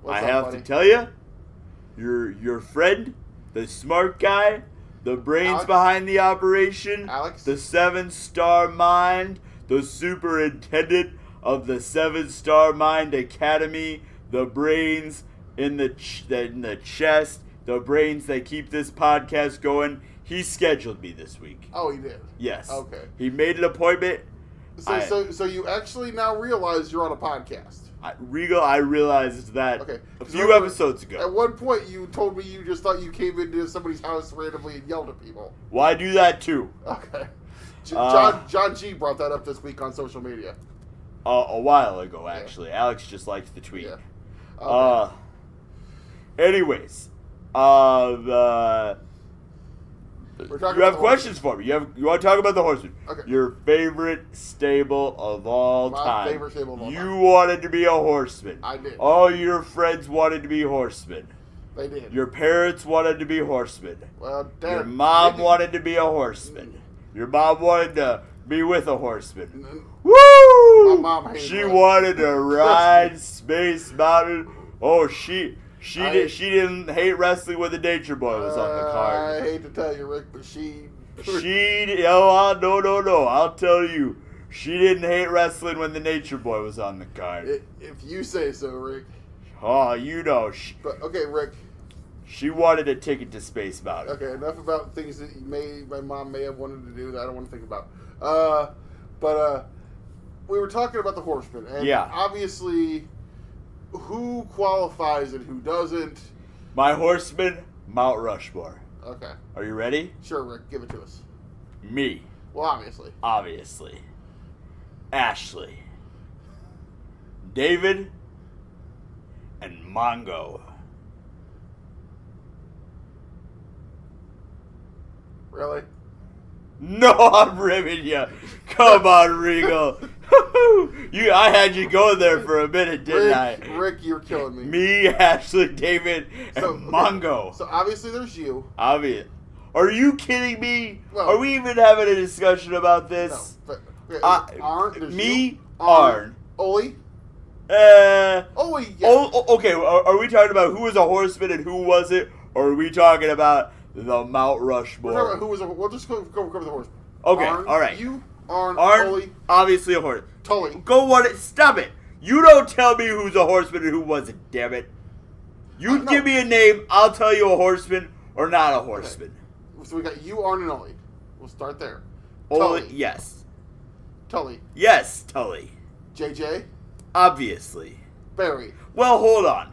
What's I up, have buddy? to tell you, your friend, the smart guy, the brains Alex? behind the operation, Alex? the 7-Star Mind, the superintendent of the 7-Star Mind Academy, the brains in the chest, the brains that keep this podcast going. He scheduled me this week. Oh, he did? Yes. Okay. He made an appointment. So you actually now realize you're on a podcast? Regal, I realized that Okay. a 'Cause few remember, episodes ago. At one point, you told me you just thought you came into somebody's house randomly and yelled at people. Well, I do that too. Okay. Uh, John G brought that up this week on social media. A while ago, actually. Alex just liked the tweet. Yeah. Okay. Anyways, We're talking you have about the questions for me. You want to talk about the Horsemen? Okay. Your favorite stable of all My time. favorite stable of all You time. wanted to be a horseman. I did. All your friends wanted to be horsemen. They did. Your parents wanted to be horsemen. Well, Dad, Your mom maybe- wanted to be a horseman. Your mom wanted to be with a horseman. Woo! My mom hated She horses. wanted to ride Space Mountain. Oh, she didn't hate wrestling when the Nature Boy was on the I card. hate to tell you, Rick, but No, I'll tell you. She didn't hate wrestling when the Nature Boy was on the card. If you say so, Rick. Oh, you know. But okay, Rick. She wanted a ticket to Space Mountain. Okay, enough about things that my mom may have wanted to do that I don't want to think about. But we were talking about the Horsemen, and Yeah. obviously, who qualifies and who doesn't. My horseman, Mount Rushmore. Okay, Are you ready? sure, Rick, give it to us. Me, Well, obviously. obviously. Ashley. David. And Mongo. Really? No, I'm ribbing you. Come on, Regal. I had you going there for a minute, didn't I? Rick, you're killing me. Me, Ashley, David, and Mongo. So obviously there's you. Obvious. Are you kidding me? Well- Are we even having a discussion about this? No, but okay, there's me, you, Arn. Oli. Yeah. Yeah. Okay. Are we talking about who was a horseman and who wasn't, or are we talking about the Mount We're Rushmore? talking about who was we'll just cover the horse. Okay, Arn, all right. You, Arn, Arn, Oli, obviously a horse. Tully. Go what? Stop it! You don't tell me who's a horseman and who wasn't. Damn it! You No. give me a name, I'll tell you a horseman or not a horseman. So we got you, Arn, and Oli. We'll start there. Only Tully. yes, Tully. yes, Tully. JJ. Obviously. Barry. Well, hold on.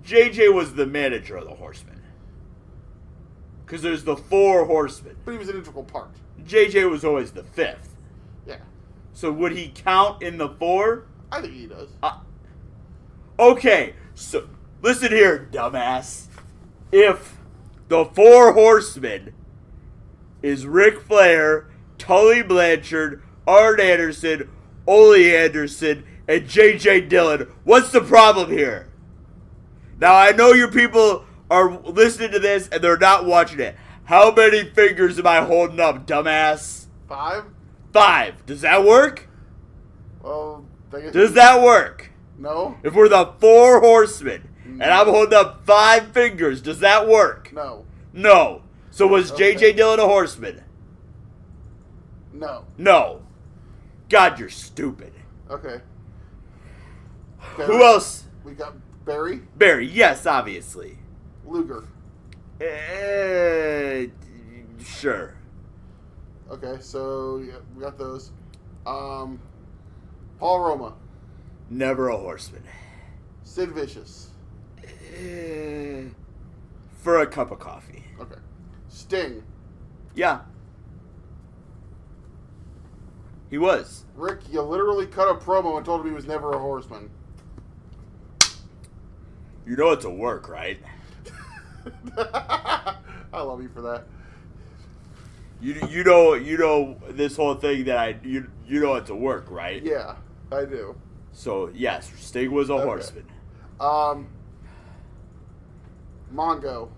JJ was the manager of the horsemen. Because there's the 4 horsemen. But he was an integral part. JJ was always the 5th. Yeah. So would he count in the 4? I think he does. Okay, so listen here, dumbass. If the 4 horsemen is Ric Flair, Tully Blanchard, Arn Anderson, Ole Anderson, and JJ Dillon, what's the problem here? Now, I know your people are listening to this and they're not watching it. How many fingers am I holding up, dumbass? 5? 5. Does that work? Well, I guess Does that work? No. If we're the 4 horsemen and I'm holding up 5 fingers, does that work? No. No. So was Okay. JJ Dillon a horseman? No. No. God, you're stupid. Okay. Who else? We got Barry. Barry, yes, obviously. Luger. Sure. Okay, so yeah, we got those. Paul Roma. Never a horseman. Sid Vicious. For a cup of coffee. Okay. Sting. Yeah. He was. Rick, you literally cut a promo and told him he was never a horseman. You know it's a work, right? I love you for that. You know this whole thing that you know it's a work, right? Yeah, I do. So yes, Sting was a horseman. Mongo.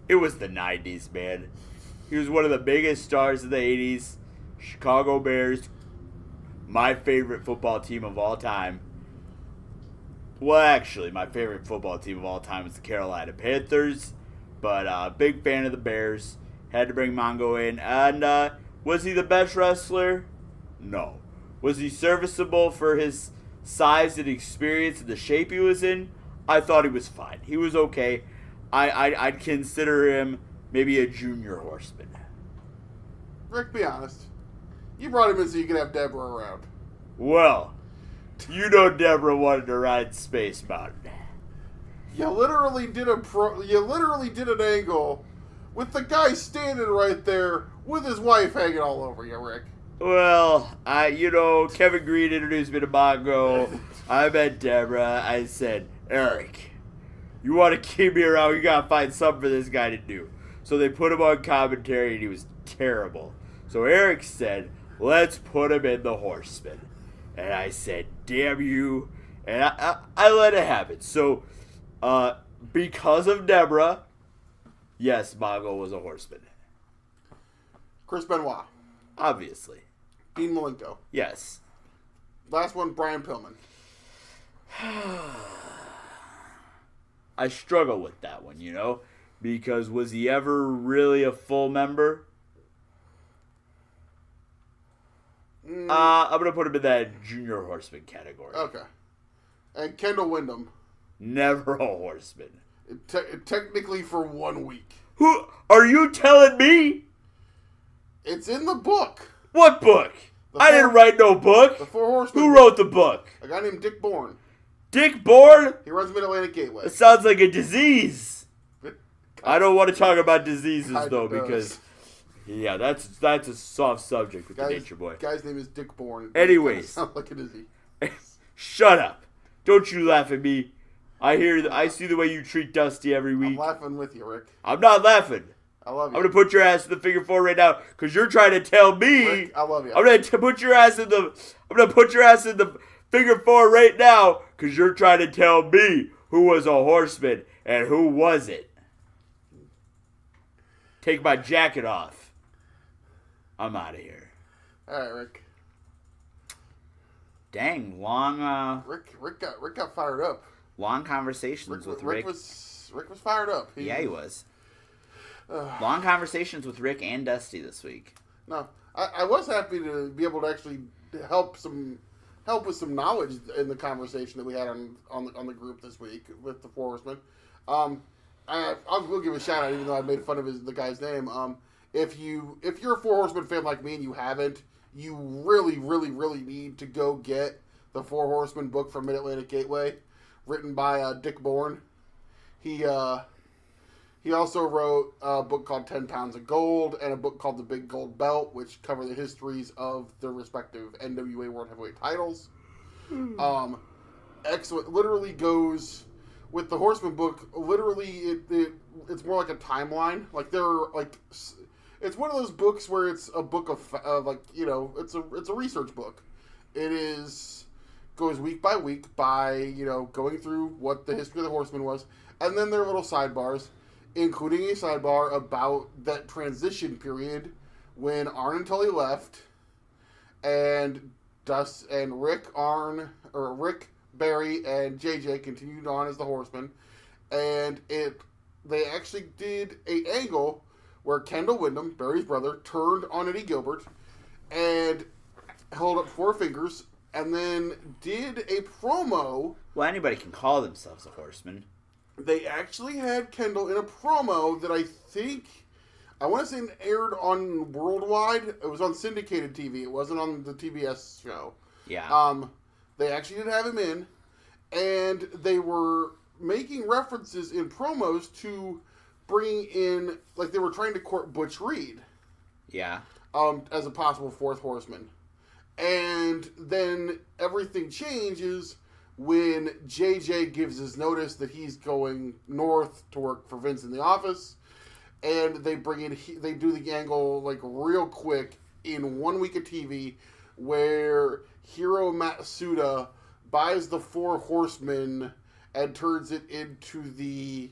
It was the 90s, man. He was one of the biggest stars of the 80s. Chicago Bears, my favorite football team of all time. Well, actually, my favorite football team of all time is the Carolina Panthers. But big fan of the Bears. Had to bring Mongo in. And was he the best wrestler? No. Was he serviceable for his size and experience and the shape he was in? I thought he was fine. He was okay. I'd consider him maybe a junior horseman. Rick, be honest. You brought him in so you could have Deborah around. Well, you know Deborah wanted to ride Space Mountain. You literally did an angle with the guy standing right there with his wife hanging all over you, Rick. Well, Kevin Green introduced me to Mongo. I met Deborah. I said, Eric, you want to keep me around, you got to find something for this guy to do. So they put him on commentary, and he was terrible. So Eric said, let's put him in the Horseman. And I said, damn you. And I let it happen. So, because of Deborah, yes, Mongo was a Horseman. Chris Benoit. Obviously. Dean Malenko. Yes. Last one, Brian Pillman. I struggle with that one, because was he ever really a full member? I'm going to put him in that junior horseman category. Okay. And Kendall Windham. Never a horseman. Technically for 1 week. Who are you telling me? It's in the book. What book? I didn't write no book. The Four Horsemen. Who wrote the book? A guy named Dick Bourne. Dick Bourne? He runs Mid-Atlantic Gateway. It sounds like a disease. I don't want to talk about diseases, though, because... Yeah, that's a soft subject with the Nature Boy. Guy's name is Dick Bourne. Anyways. Sounds like a disease. Shut up. Don't you laugh at me. I see the way you treat Dusty every week. I'm laughing with you, Rick. I'm not laughing. I love you. I'm going to put your ass in the figure four right now because you're trying to tell me. Rick, I love you. I'm going to put your ass in the figure four right now because you're trying to tell me who was a horseman and who wasn't. Take my jacket off. I'm out of here. All right, Rick. Dang, long. Rick got fired up. Long conversations with Rick. Rick was fired up. He was. Long conversations with Rick and Dusty this week. No, I was happy to be able to actually help with some knowledge in the conversation that we had on the group this week with the Four Horsemen. I will give a shout out, even though I made fun of the guy's name. If you're a Four Horsemen fan like me and you haven't, you really, really, really need to go get the Four Horsemen book from Mid-Atlantic Gateway, written by Dick Bourne. He also wrote a book called 10 Pounds of Gold and a book called The Big Gold Belt, which cover the histories of their respective NWA World Heavyweight titles. Excellent. Literally goes with the Horseman book. Literally, it's more like a timeline. Like it's one of those books where it's a book of it's a research book. It goes week by week by going through what the history of the Horseman was, and then there are little sidebars, including a sidebar about that transition period when Arn and Tully left, and Rick, Barry, and JJ continued on as the Horsemen, and they actually did an angle where Kendall Windham, Barry's brother, turned on Eddie Gilbert and held up four fingers, and then did a promo. Well, anybody can call themselves a horseman. They actually had Kendall in a promo that I want to say aired on Worldwide. It was on syndicated TV. It wasn't on the TBS show. Yeah. They actually did have him in, and they were making references in promos to bringing in, like they were trying to court Butch Reed. Yeah. As a possible fourth horseman. And then everything changes when JJ gives his notice that he's going north to work for Vince in the office, and they do the angle like real quick in 1 week of TV where Hiro Matsuda buys the Four Horsemen and turns it into the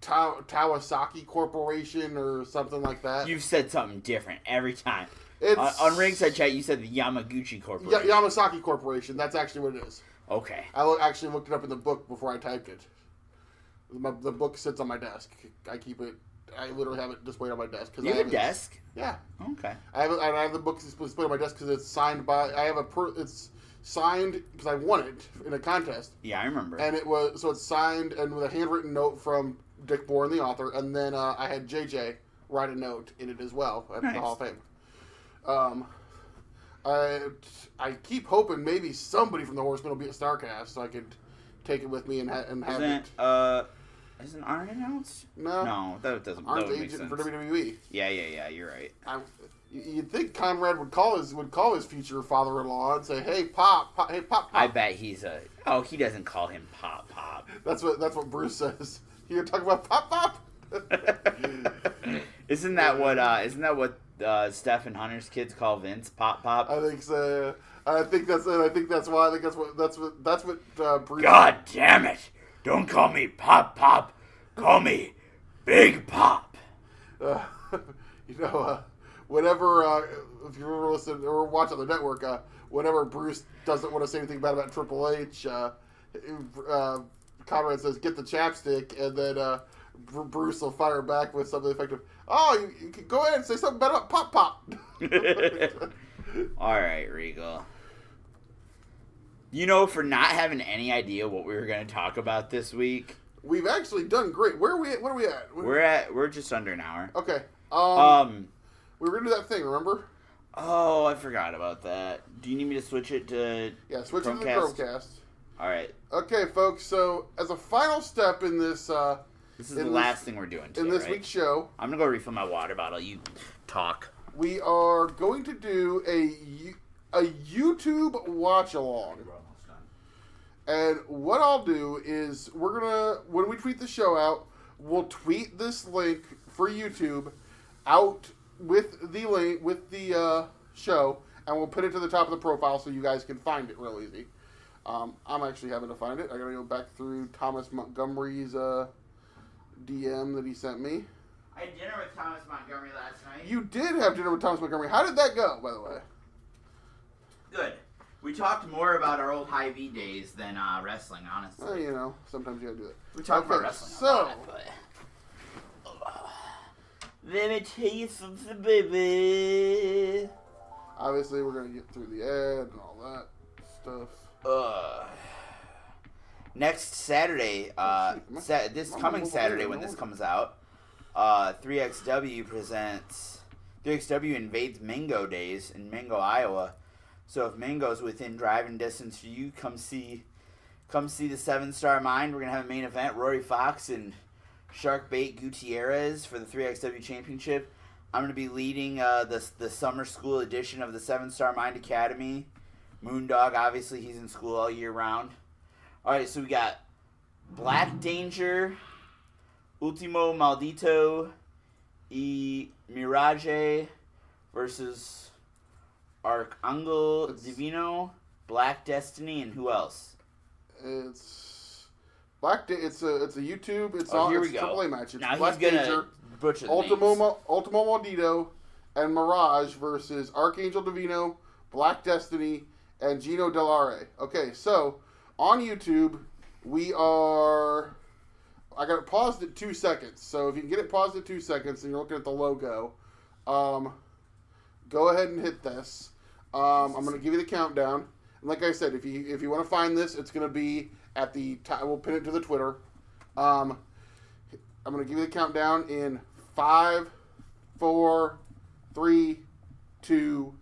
Kawasaki Corporation or something like that. You've said something different every time. On Ringside Chat, you said the Yamaguchi Corporation. Yamasaki Corporation. That's actually what it is. Okay. I actually looked it up in the book before I typed it. The book sits on my desk. I keep it. I literally have it displayed on my desk. You have a desk? Yeah. Okay. I have the book displayed on my desk because it's signed by. It's signed because I won it in a contest. Yeah, I remember. And it's signed and with a handwritten note from Dick Bourne, the author, and then I had JJ write a note in it as well at the Hall of Fame. I keep hoping maybe somebody from the Horsemen will be at StarCast so I could take it with me and have it. Isn't Arn announced? No, that doesn't. Arn's that would make agent sense. for WWE. Yeah. You're right. You'd think Conrad would call his future father-in-law and say, "Hey, Pop. I bet he doesn't call him Pop. That's what Bruce says. You gonna talk about Pop? Isn't that what Steph and Hunter's kids call Vince? Pop? I think so. I think that's it. I think that's why. I think that's what Bruce. God damn it! Don't call me Pop. Call me Big Pop. Whenever if you ever listen or watch on the network, whenever Bruce doesn't want to say anything bad about Triple H, Conrad says, "Get the chapstick," and then Bruce will fire back with something effective. "Oh, you can go ahead and say something bad about Pop." All right, Regal. For not having any idea what we were going to talk about this week, we've actually done great. Where are we at? What are we at? We're just under an hour. Okay. We were gonna do that thing, remember? Oh, I forgot about that. Do you need me to switch it to? Yeah, switch it to the Chromecast? Chromecast. All right. Okay, folks. So as a final step in this, this is the last thing we're doing today, in this right? week's show. I'm gonna go refill my water bottle. You talk. We are going to do a YouTube watch along. And what I'll do is when we tweet the show out, we'll tweet this link for YouTube out with the link with the show, and we'll put it to the top of the profile so you guys can find it real easy. I'm actually having to find it. I gotta go back through Thomas Montgomery's DM that he sent me. I had dinner with Thomas Montgomery last night. You did have dinner with Thomas Montgomery. How did that go, by the way? Good. We talked more about our old Hy-Vee days than wrestling, honestly. Well, sometimes you gotta do it. We talked about wrestling a lot, but... Let me tell you something, baby. Obviously, we're going to get through the ad and all that stuff. Next Saturday, this coming Saturday when this comes out, 3XW invades Mingo Days in Mingo, Iowa. So if Mingo's within driving distance for you, come see the 7-Star Mind. We're going to have a main event, Rory Fox and Sharkbait Gutierrez for the 3XW Championship. I'm going to be leading the summer school edition of the 7-Star Mind Academy. Moondog, obviously, he's in school all year round. All right, so we got Black Danger, Ultimo Maldito, y Mirage versus Arcangel Divino, Black Destiny, and who else? It's It's a YouTube. It's here we it's a go. AAA match. It's Now Black he's gonna Danger, butcher the Ultimo Maldito, and Mirage versus Archangel Divino, Black Destiny, and Gino Delare. Okay, so on YouTube we are. I got it paused at 2 seconds. So if you can get it paused at 2 seconds and you're looking at the logo, go ahead and hit this. I'm going to give you the countdown. And like I said, if you want to find this, it's going to be at the top. We'll pin it to the Twitter. I'm going to give you the countdown in 5, 4, 3, 2,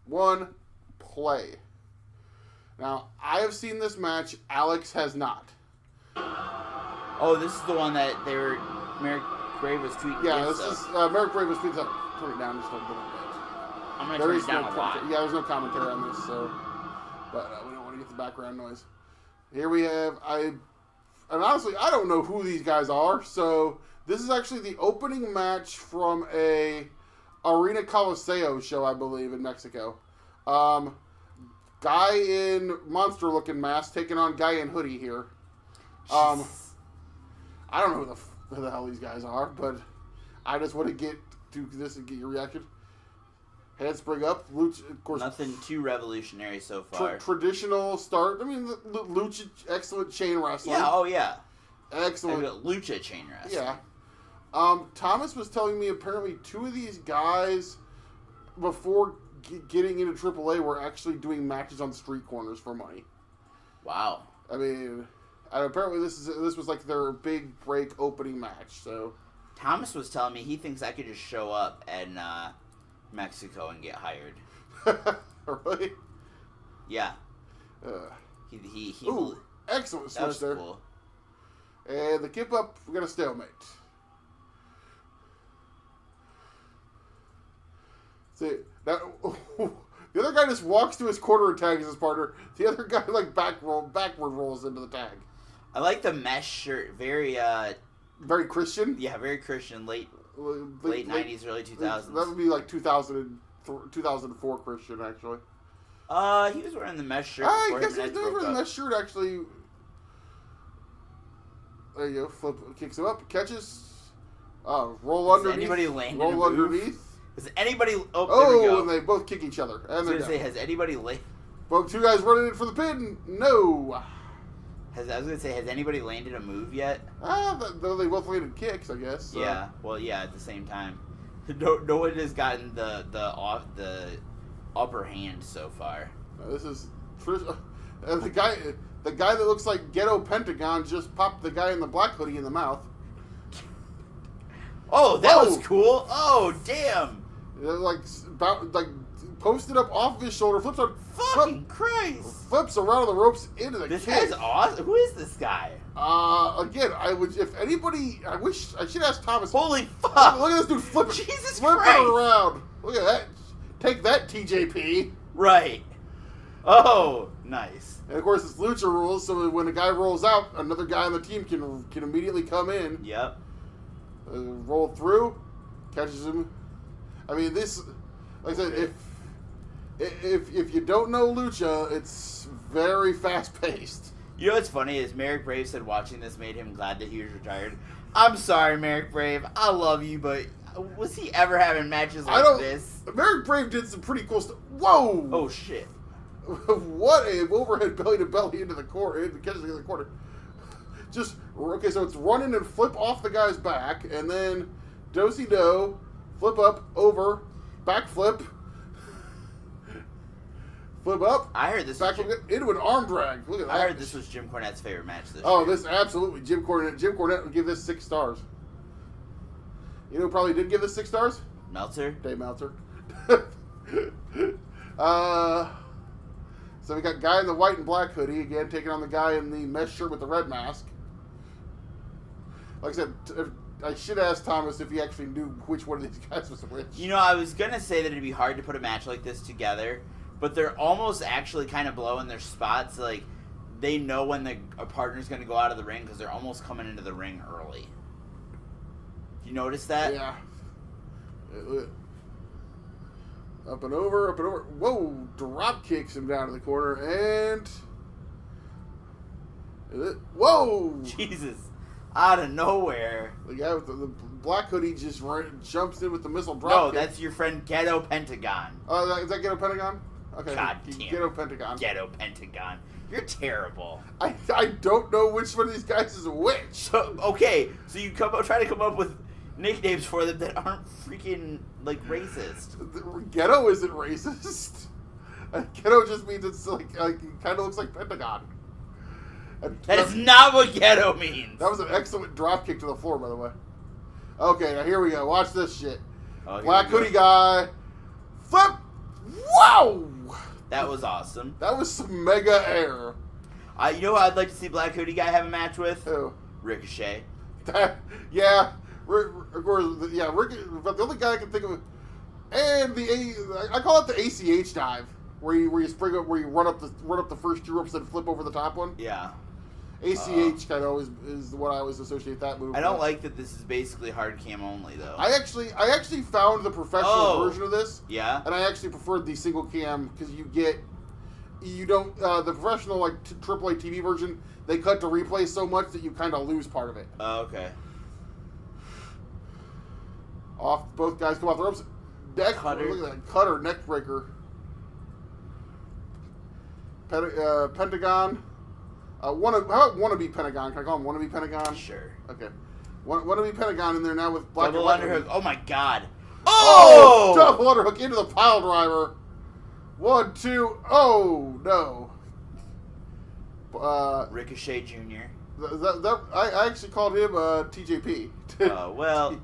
1, play. Now, I have seen this match. Alex has not. Oh, this is the one that they were. Merrick Brave was tweeting. Yeah, this is Merrick Brave was tweeting that. Turn it down just a little bit. I'm gonna turn it down a lot. Yeah, there's no commentary on this, so. But we don't want to get the background noise. Here we have and honestly, I don't know who these guys are. So this is actually the opening match from a Arena Coliseo show, I believe, in Mexico. Guy in monster-looking mask taking on guy in hoodie here. I don't know who the hell these guys are, but I just want to get to this and get your reaction. Head spring up, lucha, of course. Nothing too revolutionary so far. Traditional start. I mean, the lucha, excellent chain wrestling. Yeah. Oh yeah. Excellent. Lucha chain wrestling. Yeah. Thomas was telling me apparently two of these guys before getting into AAA were actually doing matches on street corners for money. Wow. I mean, and apparently this was like their big break opening match. So Thomas was telling me he thinks I could just show up in Mexico and get hired. Really? Yeah. Uh, He ooh, excellent that switch was there. cool. And the kip up, we got a stalemate. See, now, the other guy just walks to his corner and tags his partner. The other guy, like, backward rolls into the tag. I like the mesh shirt. Very, Very Christian. yeah, very Christian. Late 90s, early 2000s. That would be like 2004 Christian, actually. He was wearing the mesh shirt. I before guess him and he's Edge broke wearing up. that shirt, actually. There you go. Flip, kicks him up, catches. Roll Has underneath. anybody landed roll a move? underneath. Has anybody... Oh, there we go. And they both kick each other. I was And going they're to say, down. has anybody... Both two guys running in for the pin. No. I was going to say, has anybody landed a move yet? Though they both landed kicks, I guess. So. Yeah. Well, yeah, at the same time. No one has gotten the upper hand so far. This is... the guy that looks like Ghetto Pentagon just popped the guy in the black hoodie in the mouth. Oh, that Whoa. was cool. Oh, damn. Like posted up off of his shoulder, Fucking Christ. flips around the ropes into the This kick. guy's awesome. Who is this guy? Again, if anybody, I should ask Thomas. Holy Look fuck. at this dude flipping. Jesus flipping Christ. around. Look at that. Take that, TJP. Right. Oh, nice. And of course, it's lucha rules, so when a guy rolls out, another guy on the team can immediately come in, Yep. roll through, catches him. I mean, this, like I said, if you don't know lucha, it's very fast paced. You know what's funny is Merrick Brave said watching this made him glad that he was retired. I'm sorry, Merrick Brave. I love you, but was he ever having matches like this? Merrick Brave did some pretty cool stuff. Whoa! Oh, shit. What a overhead belly to belly into the corner, catches in the corner. Just okay, so it's running and flip off the guy's back, and then do-si-do, flip up, over, back flip, flip up. I heard this. Back flip into an arm drag. Look at that. I heard this was Jim Cornette's favorite match this Oh, year. this absolutely Jim Cornette. Jim Cornette would give this 6 stars. You know who probably did give this 6 stars? Meltzer? Dave Meltzer. So we got guy in the white and black hoodie again, taking on the guy in the mesh shirt with the red mask. Like I said, I should ask Thomas if he actually knew which one of these guys was which. You know, I was going to say that it'd be hard to put a match like this together, but they're almost actually kind of blowing their spots. Like, they know when a partner's going to go out of the ring because they're almost coming into the ring early. You notice that? Yeah. Up and over, up and over. Whoa! Drop kicks him down to the corner, and whoa! Jesus. Out of nowhere. The guy with the black hoodie just jumps in with the missile drop No, kick. that's your friend Ghetto Pentagon. Is that Ghetto Pentagon? Okay. God damn. Ghetto Pentagon. Ghetto Pentagon. You're terrible. I don't know which one of these guys is which. So, okay, so you try to come up with nicknames for them that aren't freaking, like, racist. Ghetto isn't racist. Ghetto just means it's like it kind of looks like Pentagon. That is not what ghetto means. That was an excellent drop kick to the floor, by the way. Okay, now here we go. Watch this shit. Oh, Black hoodie guy. Flip. Wow. That was awesome. That was some mega air. You know who I'd like to see Black Hoodie Guy have a match with? Who? Ricochet. Yeah. Of course, yeah. But the only guy I can think of, and I call it the ACH dive, where you spring up, where you run up the first 2 ropes and flip over the top one. Yeah. ACH kind of always is what I always associate that move. I don't with. like that this is basically hard cam only though. I actually found the professional version of this. Yeah. And I actually preferred the single cam because you don't the professional like AAA TV version, they cut to replay so much that you kind of lose part of it. Oh, okay. Both guys come off the ropes. Cutter. Look at that cutter, neck breaker. Pentagon. How about wannabe Pentagon? Can I call him wannabe Pentagon? Sure. Okay. Wannabe Pentagon in there now with black Double and white. underhook. Oh my god. Oh! Double underhook into the pile driver. 1, 2. Oh no. Ricochet Jr. I actually called him TJP. Well,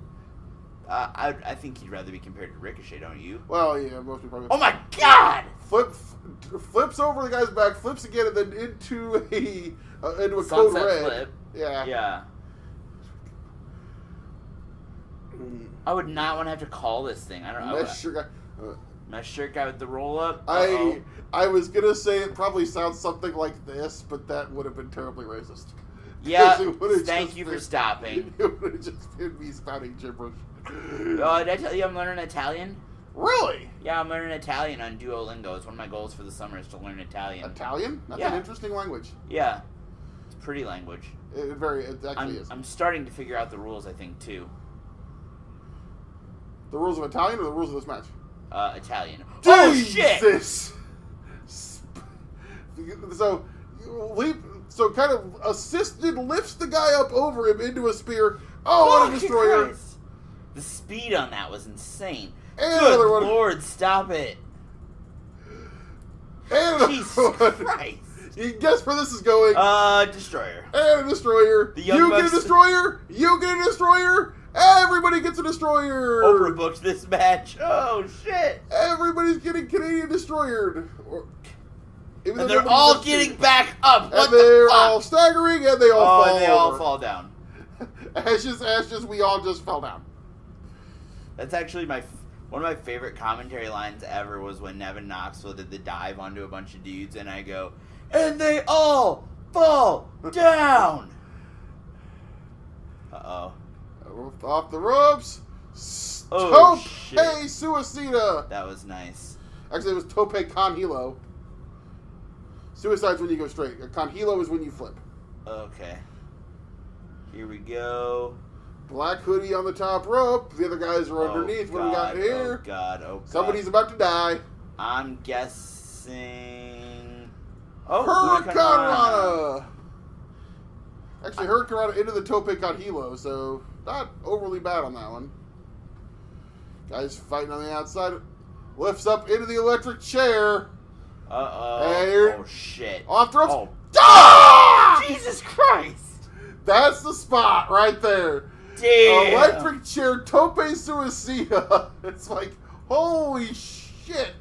I think he'd rather be compared to Ricochet, don't you? Well, yeah, most people probably. Oh my god! flips over the guy's back, flips again, and then into a code Sunset red. flip. Yeah. Yeah. I would not want to have to call this thing. I don't know. Mesh shirt guy with the roll up. I was gonna say it probably sounds something like this, but that would have been terribly racist. Yeah. Thank you for stopping. It would have just been me spouting gibberish. Did I tell you I'm learning Italian? Really? Yeah, I'm learning Italian on Duolingo. It's one of my goals for the summer is to learn Italian. Italian? That's an interesting language. Yeah. It's a pretty language. It actually is. I'm starting to figure out the rules, I think, too. The rules of Italian or the rules of this match? Italian. Jesus! So kind of assisted lifts the guy up over him into a spear. Oh, what a destroyer! Christ. The speed on that was insane. And Good another one. Lord, stop it! And another Jesus one. Christ! You guess where this is going? Destroyer. And a destroyer. You get a destroyer. You get a destroyer. Everybody gets a destroyer. Oprah booked this match. Oh shit! Everybody's getting Canadian destroyered. And they're all getting back up. What and they're the fuck? all staggering, and they all fall. And they all fall down. Ashes, we all just fell down. That's actually one of my favorite commentary lines ever was when Nevin Knoxville did the dive onto a bunch of dudes, and I go, and they all fall down. Off the ropes. Oh, Tope shit. Suicida. That was nice. Actually, it was Tope Con Hilo. Suicide's when you go straight. Con Hilo is when you flip. Okay. Here we go. Black hoodie on the top rope. The other guys are underneath. What do we got here? Oh, God. Somebody's about to die. I'm guessing... Hurricanrana! Actually, Hurricanrana into the Tope Con Hilo, so not overly bad on that one. Guys fighting on the outside. Lifts up into the electric chair. Oh, shit. Off the ropes. Oh. Ah! Jesus Christ! That's the spot right there. Damn. Electric chair, Tope Suicida. It's like, holy shit.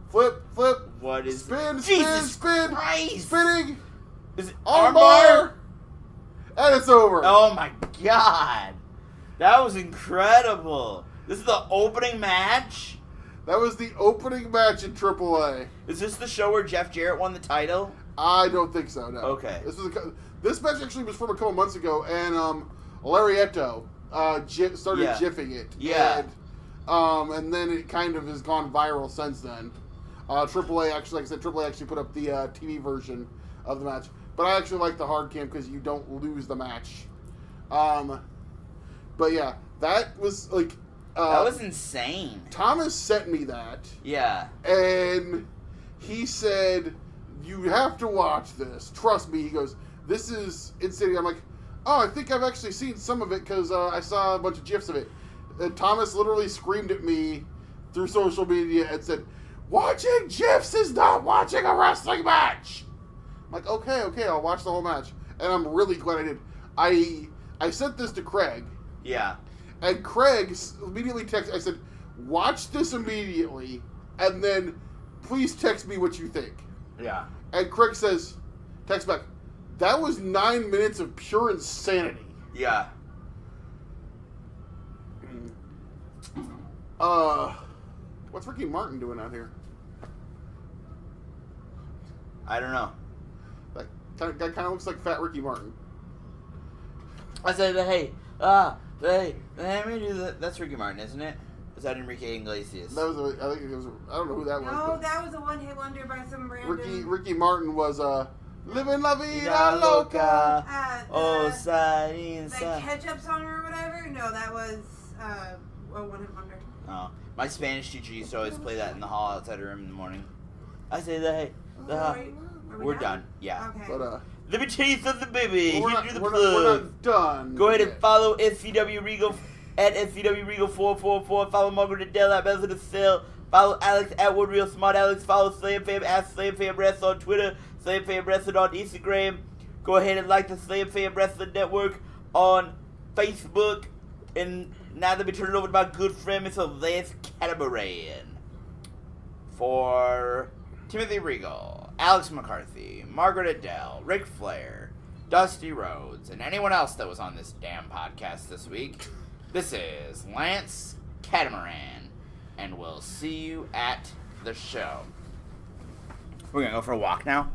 Flip. What is spin, Jesus spin, Christ. spinning. Is it Armbar. And it's over. Oh my God. That was incredible. This is the opening match? That was the opening match in AAA. Is this the show where Jeff Jarrett won the title? I don't think so, no. Okay. This match actually was from a couple months ago, and Larietto started jiffing it. Yeah. And then it kind of has gone viral since then. AAA actually, like I said, AAA actually put up the TV version of the match. But I actually like the hard cam because you don't lose the match. But yeah, that was like... that was insane. Thomas sent me that. Yeah. And he said, you have to watch this. Trust me. He goes, this is insane. I'm like, oh, I think I've actually seen some of it because I saw a bunch of GIFs of it. And Thomas literally screamed at me through social media and said, watching GIFs is not watching a wrestling match. I'm like, okay, I'll watch the whole match. And I'm really glad I did. I sent this to Craig. Yeah. And Craig immediately texted, I said, watch this immediately, and then please text me what you think. Yeah. And Craig says, text back, that was 9 minutes of pure insanity. Yeah. What's Ricky Martin doing out here? I don't know. That guy kind of looks like fat Ricky Martin. I said, hey, let me do that. That's Ricky Martin, isn't it? Is that Enrique Iglesias? I think it was, I don't know who that was. No, that was a one-hit wonder by some random... Ricky Martin was, Living La Vida Loca. Side The inside. ketchup song or whatever? No, that was a one-hit wonder. Oh, my Spanish teacher used to always play that in the hall outside her room in the morning. I say that, hey, Are we're done. Yeah. Okay. But, Let me tell you something, baby. we're Here to the not plug. done. Go ahead and follow SCW Regal at SCW Regal 444. Follow Margaret Adele at Beth of the Cell. Follow Alex at Wood Real Smart Alex. Follow Slam Fam at Slam Fam Wrestling on Twitter. Slam Fam Wrestling on Instagram. Go ahead and like the Slam Fam Wrestling Network on Facebook. And now let me turn it over to my good friend, Mr. Lance Catamaran. For Timothy Regal, Alex McCarthy, Margaret Adele, Ric Flair, Dusty Rhodes, and anyone else that was on this damn podcast this week, this is Lance Catamaran, and we'll see you at the show. We're gonna go for a walk now.